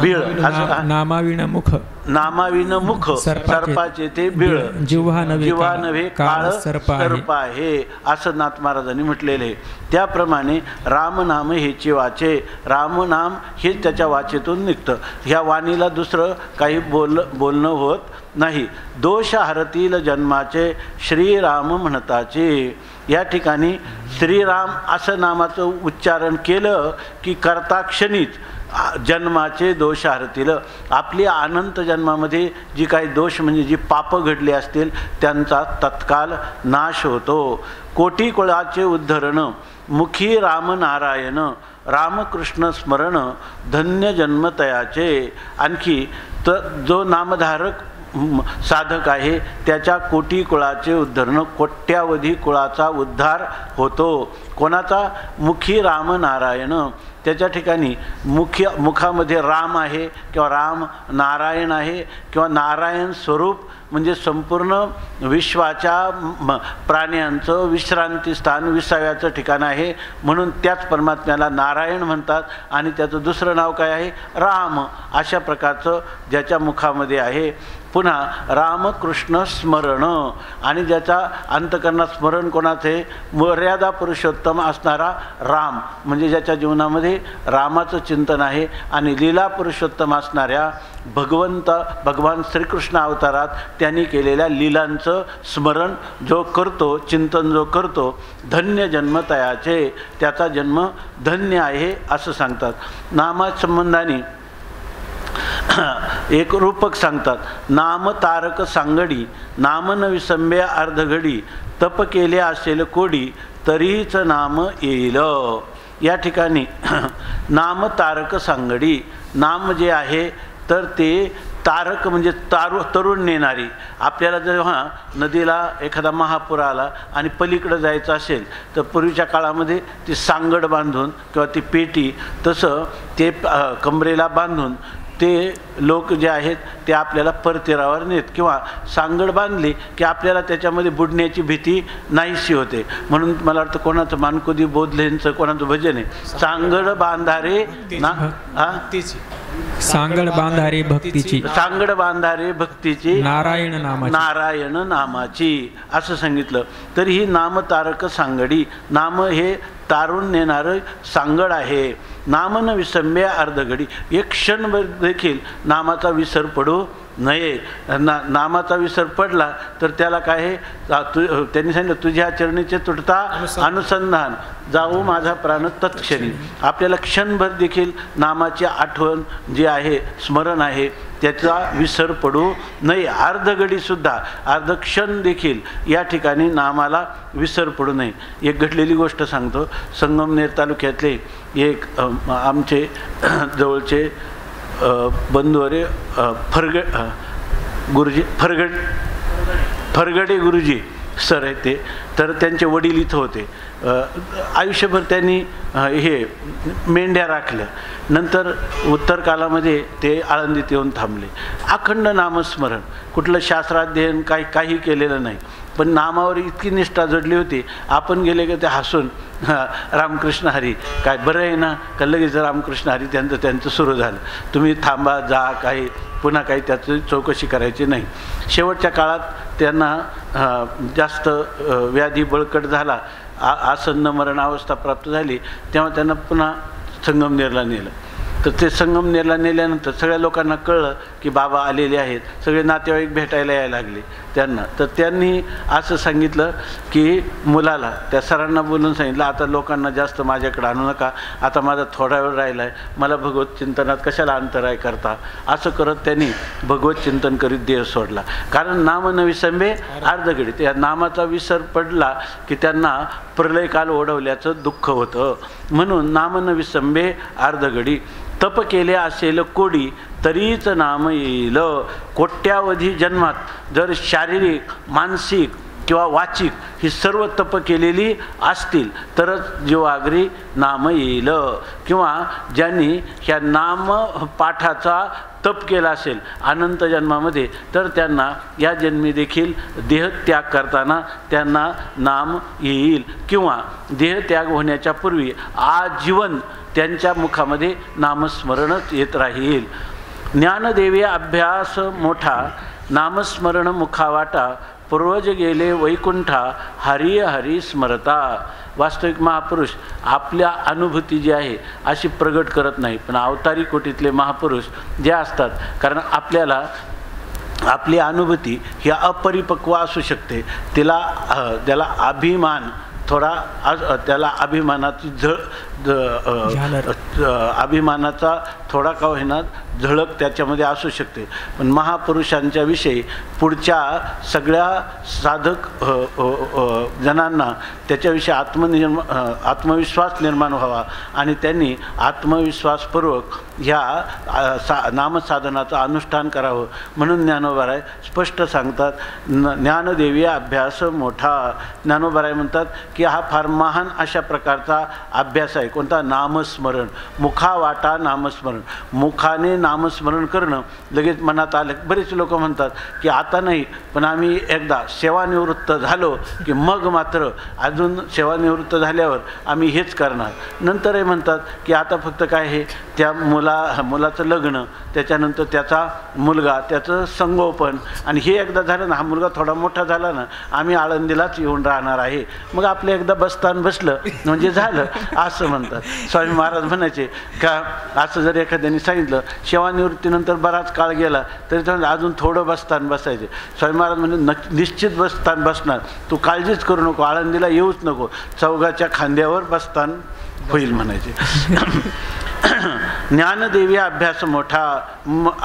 बिळ, नामाविन मुख, नामाविन मुख सर्पाचे ते बिळ, जिव्हा नव्हे काळ सर्प आहे असं नाथ महाराजांनी म्हटलेले आहे. त्याप्रमाणे रामनाम हेचे वाचे, रामनाम हेच त्याच्या वाचेतून निघतं. ह्या वाणीला दुसरं काही बोलणं होत नाही. दोष हरतील जन्माचे श्रीराम म्हणताचे. या ठिकाणी श्रीराम असं नामाचं उच्चारण केलं की करता क्षणीच जन्माचे दोष हरतील. आपली अनंत जन्मामध्ये जी काही दोष म्हणजे जी पापं घडली असतील त्यांचा तत्काल नाश होतो. कोटी कुळाचे उद्धरण मुखी रामनारायण रामकृष्ण स्मरण धन्य जन्मतयाचे. आणखी तर जो नामधारक साधक आहे त्याच्या कोटी कुळाचे उद्धरण, कोट्यावधी कुळाचा उद्धार होतो. कोणाचा? मुखी रामनारायण. त्याच्या ठिकाणी मुखामध्ये राम आहे किंवा राम नारायण आहे किंवा नारायण स्वरूप म्हणजे संपूर्ण विश्वाच्या प्राण्यांचं विश्रांतीस्थान विसाव्याचं ठिकाण आहे, म्हणून त्याच परमात्म्याला नारायण म्हणतात. आणि त्याचं दुसरं नाव काय आहे? राम. अशा प्रकारचं ज्याच्या मुखामध्ये आहे. पुन्हा रामकृष्ण स्मरण, आणि ज्याचा अंतकरणात स्मरण कोणाचे? मर्यादा पुरुषोत्तम असणारा राम, म्हणजे ज्याच्या जीवनामध्ये रामाचं चिंतन आहे. आणि लीला पुरुषोत्तम असणाऱ्या भगवान श्रीकृष्ण अवतारात त्यांनी केलेल्या लीलांचं स्मरण जो करतो, चिंतन जो करतो, धन्य जन्मतयाचे, त्याचा जन्म धन्य आहे असं सांगतात. नामासंबंधाने एक रूपक सांगतात. नाम तारक सांगडी नाम न विसंबे अर्धघडी तप केले असेल कोडी तरीच नाम येईल. या ठिकाणी नाम तारक सांगडी, नाम जे आहे तर ते तारक म्हणजे तरुण नेणारी. आपल्याला जेव्हा नदीला एखादा महापूर आला आणि पलीकडे जायचं असेल तर पूर्वीच्या काळामध्ये ती सांगड बांधून किंवा ती पेटी तसं ते कमरेला बांधून ते लोक जे आहेत ते आपल्याला परतीरावर नेत, किंवा सांगड बांधली की आपल्याला त्याच्यामध्ये बुडण्याची भीती नाहीशी होते. म्हणून मला वाटतं कोणाचं मानकोदी बोधलेंचं कोणाचं भजन आहे, सांगड बांधारे सांगड बांधारे भक्तीची, सांगड बांधारे भक्तीची नारायण नामाची असं सांगितलं. तर ही नामतारक सांगडी, नाम हे तारून नेणारं सांगड आहे. नाम न विसंबे अर्धघडी, एक क्षणभर देखील नामाचा विसर पडू नये. नामाचा विसर पडला तर त्याला काय आहे? त्यांनी सांगितलं तुझ्या चरणीचे तुटता अनुसंधान जाऊ माझा प्राण तत्क्षणी. आपल्याला क्षणभर देखील नामाची आठवण जी आहे, स्मरण आहे, त्याचा विसर पडू नये. अर्धघडीसुद्धा, अर्धक्षण देखील या ठिकाणी नामाला विसर पडू नये. एक घडलेली गोष्ट सांगतो. संगमनेर तालुक्यातले एक आमचे जवळचे बंधुवरे फरगडे गुरुजी सर आहेत ते. तर त्यांचे वडील इथं होते. आयुष्यभर त्यांनी हे मेंढ्या राखल्या. नंतर उत्तर कालामध्ये ते आळंदीत येऊन थांबले. अखंड नामस्मरण, कुठलं शास्त्राध्ययन काही केलेलं नाही, पण नामावर इतकी निष्ठा जडली होती. आपण गेले की ते हसून रामकृष्ण हरी, काय बरं आहे ना, का लगेच रामकृष्ण हरी त्यांचं सुरू झालं. तुम्ही थांबा, जा, काही पुन्हा काही त्याची चौकशी करायची नाही. शेवटच्या काळात त्यांना जास्त व्याधी बळकट झाला, आसन्न मरणावस्था प्राप्त झाली. तेव्हा त्यांना पुन्हा संगमनेरला नेलं. तर ते संगमनेरला नेल्यानंतर सगळ्या लोकांना कळलं की बाबा आलेले आहेत. सगळे नातेवाईक भेटायला यायला लागले त्यांना. तर त्यांनी असं सांगितलं की मुलाला, त्या सरांना बोलून सांगितलं आता लोकांना जास्त माझ्याकडे आणू नका, आता माझा थोडा वेळ राहिला आहे, मला भगवत चिंतनात कशाला अंतराय करता. असं करत त्यांनी भगवत चिंतन करीत देह सोडला. कारण नाम न विसंबे अर्धघडी, त्या नामाचा विसर पडला की त्यांना प्रलयकाल ओढवल्याचं दुःख होतं. म्हणून नाम न विसंबे अर्धघडी तप केले असेल कोडी तरीच नाम येईल. कोट्यावधी जन्मात जर शारीरिक, मानसिक किंवा वाचिक ही सर्व तप केलेली असतील तरच जीवाग्री नाम येईल. किंवा ज्यांनी ह्या नाम पाठाचा तप केला असेल अनंत जन्मामध्ये तर त्यांना या जन्मी देखील देहत्याग करताना त्यांना नाम येईल. किंवा देहत्याग होण्याच्या पूर्वी आजीवन त्यांच्या मुखामध्ये नामस्मरणच येत राहील. ज्ञानदेवी अभ्यास मोठा नामस्मरण मुखावाटा पूर्वज गेले वैकुंठा हरी हरी स्मरता. वास्तविक महापुरुष आपल्या अनुभूती जी आहे अशी प्रगट करत नाही, पण अवतारी कोटीतले महापुरुष जे असतात, कारण आपल्याला आपली अनुभूती ही अपरिपक्व असू शकते, त्याला अभिमान थोडा त्याला अभिमानाची अभिमानाचा थोडा का होईना झळक त्याच्यामध्ये असू शकते. पण महापुरुषांच्या विषयी पुढच्या सगळ्या साधक जणांना त्याच्याविषयी आत्मविश्वास निर्माण व्हावा आणि त्यांनी आत्मविश्वासपूर्वक ह्या नामसाधनाचं अनुष्ठान करावं म्हणून ज्ञानोबाराय स्पष्ट सांगतात. ज्ञानदेवी अभ्यास मोठा. ज्ञानोबाराय म्हणतात की हा फार महान अशा प्रकारचा अभ्यास आहे. कोणता? नामस्मरण. मुखावाटा नामस्मरण. मुखाने नामस्मरण करणं लगेच मनात आलं. बरेच लोक म्हणतात की आता नाही, पण आम्ही एकदा सेवानिवृत्त झालो की मग मात्र अजून सेवानिवृत्त झाल्यावर आम्ही हेच करणार. नंतरही म्हणतात की आता फक्त काय आहे, त्या मुलाचं लग्न, त्याच्यानंतर त्याचा मुलगा, त्याचं संगोपन, आणि हे एकदा झालं ना, हा मुलगा थोडा मोठा झाला ना, आम्ही आळंदीलाच येऊन राहणार आहे. मग आपलं एकदा बसतान बसलं म्हणजे झालं असं म्हणतात. स्वामी महाराज म्हणायचे का असं जर एखाद्याने सांगितलं सेवानिवृत्तीनंतर बराच काळ गेला तरी त्यामुळे अजून थोडं बसतान बसायचे. स्वामी महाराज म्हणजे निश्चित बसतान बसणार, तू काळजीच करू नको, आळंदीला येऊच नको, चौघाच्या खांद्यावर बसतान होईल म्हणायचे. ज्ञानदेवी अभ्यास मोठा.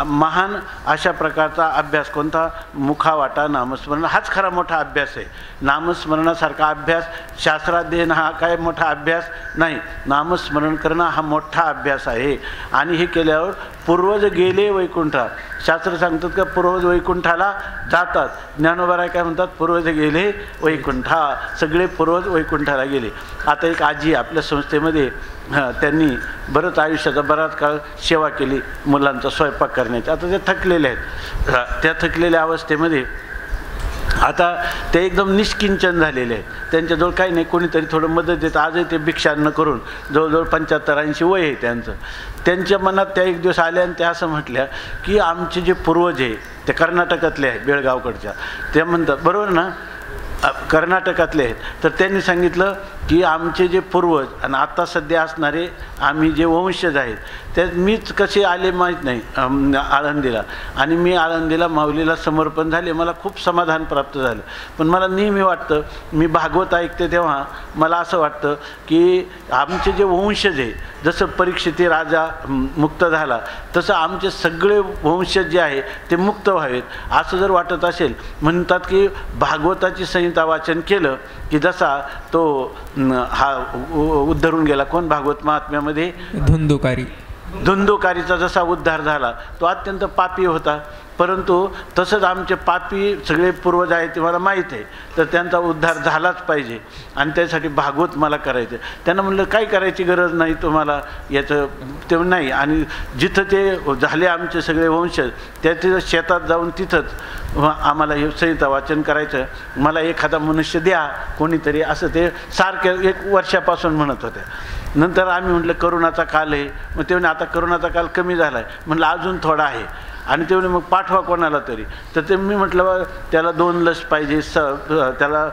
महान अशा प्रकारचा अभ्यास कोणता? मुखावाटा नामस्मरण. हाच खरा मोठा अभ्यास आहे. नामस्मरणासारखा अभ्यास शास्त्राध्ययन हा काय मोठा अभ्यास नाही. नामस्मरण करणं हा मोठा अभ्यास आहे. आणि हे केल्यावर पूर्वज गेले वैकुंठा. शास्त्र सांगतात का पूर्वज वैकुंठाला जातात. ज्ञानोबाराय काय म्हणतात? पूर्वज गेले वैकुंठा. सगळे पूर्वज वैकुंठाला गेले. आता एक आजी आपल्या संस्थेमध्ये त्यांनी बरंच आयुष्याचा बराच काळ सेवा केली, मुलांचा स्वयंपाक करण्याचा. आता ते थकलेले आहेत. त्या थकलेल्या अवस्थेमध्ये आता ते एकदम निष्किंचन झालेले आहेत. त्यांच्याजवळ काही नाही, कोणीतरी थोडं मदत देतं. आजही ते भिक्षान्न करून जवळजवळ 75-80 वय आहे त्यांचं. त्यांच्या मनात त्या एक दिवस आल्या आणि त्या असं म्हटल्या की आमचे जे पूर्वज आहे ते कर्नाटकातले आहे, बेळगावकडच्या. त्या म्हणतात बरोबर ना, कर्नाटकातले आहेत. तर त्यांनी सांगितलं की आमचे जे पूर्वज आणि आता सध्या असणारे आम्ही जे वंशज आहेत त्यात मीच कसे आले माहीत नाही आळंदीला. आणि मी आळंदीला माऊलीला समर्पण झाले, मला खूप समाधान प्राप्त झालं. पण मला नेहमी वाटतं, मी भागवत ऐकते तेव्हा मला असं वाटतं की आमचे जे वंशज आहे, जसं परीक्षिती राजा मुक्त झाला तसं आमचे सगळे वंशज जे आहे ते मुक्त व्हावेत असं जर वाटत असेल. म्हणतात की भागवताची संहिता वाचन केलं की जसा तो हा उद्धरून गेला. कोण? भागवत महात्म्यामध्ये धुंदुकारीचा जसा उद्धार झाला, तो अत्यंत पापी होता. परंतु तसंच आमचे पापी सगळे पूर्वज आहेत ते मला माहीत आहे, तर त्यांचा उद्धार झालाच पाहिजे आणि त्यासाठी भागवत मला करायचं. त्यांना म्हणलं काय करायची गरज नाही तुम्हाला याचं, ते नाही. आणि जिथं ते झाले आमचे सगळे वंशज, त्या शेतात जाऊन तिथंच आम्हाला हे संहिता वाचन करायचं, मला एखादा मनुष्य द्या कोणीतरी, असं ते सारख्या 1 वर्षापासून म्हणत होत्या. नंतर आम्ही म्हटलं करोनाचा काल आहे. मग ते म्हणे आता करोनाचा काल कमी झाला आहे. म्हटलं अजून थोडा आहे. आणि ते म्हणे मग पाठवा कोणाला तरी. तर ते मी म्हटलं त्याला 2 लस पाहिजे, त्याला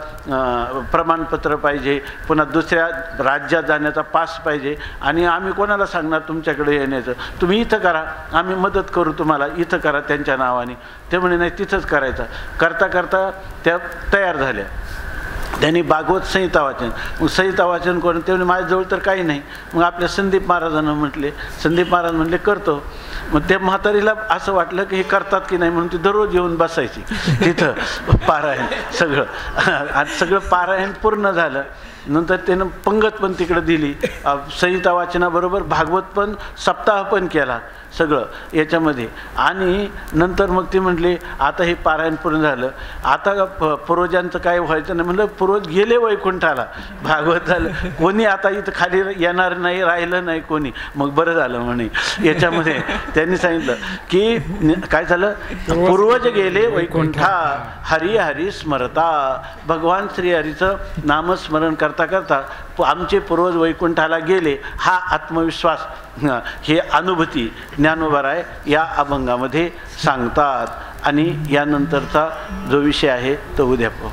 प्रमाणपत्र पाहिजे, पुन्हा दुसऱ्या राज्यात जाण्याचा पास पाहिजे, आणि आम्ही कोणाला सांगणार तुमच्याकडे येण्याचं, तुम्ही इथं करा, आम्ही मदत करू तुम्हाला, इथं करा त्यांच्या नावाने. ते म्हणे नाही तिथंच करायचं. करता करता त्या तयार झाल्या. त्यांनी भागवत संहिता वाचन, मग संहिता वाचन करून ते म्हणे माझ्याजवळ तर काही नाही. मग आपल्या संदीप महाराजांना म्हटले, संदीप महाराज म्हटले करतो. मग त्या म्हातारीला असं वाटलं की हे करतात की नाही म्हणून ती दररोज येऊन बसायची तिथं पारायण सगळं. आणि सगळं पारायण पूर्ण झालं. नंतर त्यानं पंगत पण तिकडं दिली, संहिता वाचनाबरोबर भागवत पण सप्ताह पण केला सगळं याच्यामध्ये. आणि नंतर मग ती म्हटली आता हे पारायण पूर्ण झालं, आता पूर्वजांचं काय व्हायचं नाही. म्हणलं पूर्वज गेले वैकुंठाला, भागवत झालं, कोणी आता इथं खाली येणार नाही, राहिलं नाही कोणी. मग बरं झालं म्हणे. याच्यामध्ये त्यांनी सांगितलं की काय झालं, पूर्वज गेले वैकुंठा हरी हरी स्मरता. भगवान श्रीहरीचं नामस्मरण करता करता आमचे पूर्वज वैकुंठाला गेले, हा आत्मविश्वास, हे अनुभूती ज्ञानोबाराय या अभंगामध्ये सांगतात. आणि यानंतरचा जो विषय आहे तो उद्या पाहू.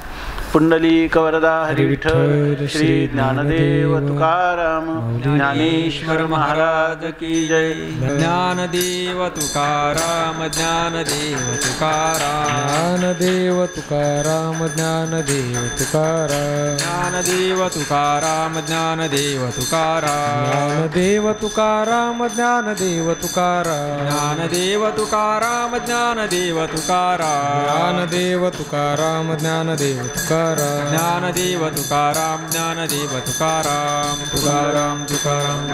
पुंडलिक वरदा हरी विठ्ठल श्री ज्ञानदेव तुकाराम ज्ञानेश्वर महाराज की जय. ज्ञानदेव तुकाराम ज्ञानदेव तुकाराम ज्ञानदेव तुकाराम ज्ञानदेव तुकाराम ज्ञानदेव तुकाराम ज्ञानदेव तुकाराम ज्ञानदेव तुकाराम ज्ञानदेव तुकाराम ज्ञानदेव तुकाराम ज्ञानदेव तुकाराम ज्ञानदेव तुकाराम ज्ञानदेव तुकाराम ज्ञानदेव तुकाराम ज्ञानदेव तुकाराम तुकाराम तुकाराम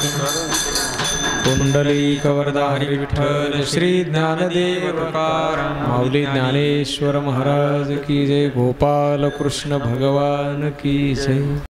पुंडलिक वरदा हरी विठ्ठल श्री ज्ञानदेव तुकाराम माऊली ज्ञानेश्वर महाराज की जय. गोपाल कृष्ण भगवान की जय.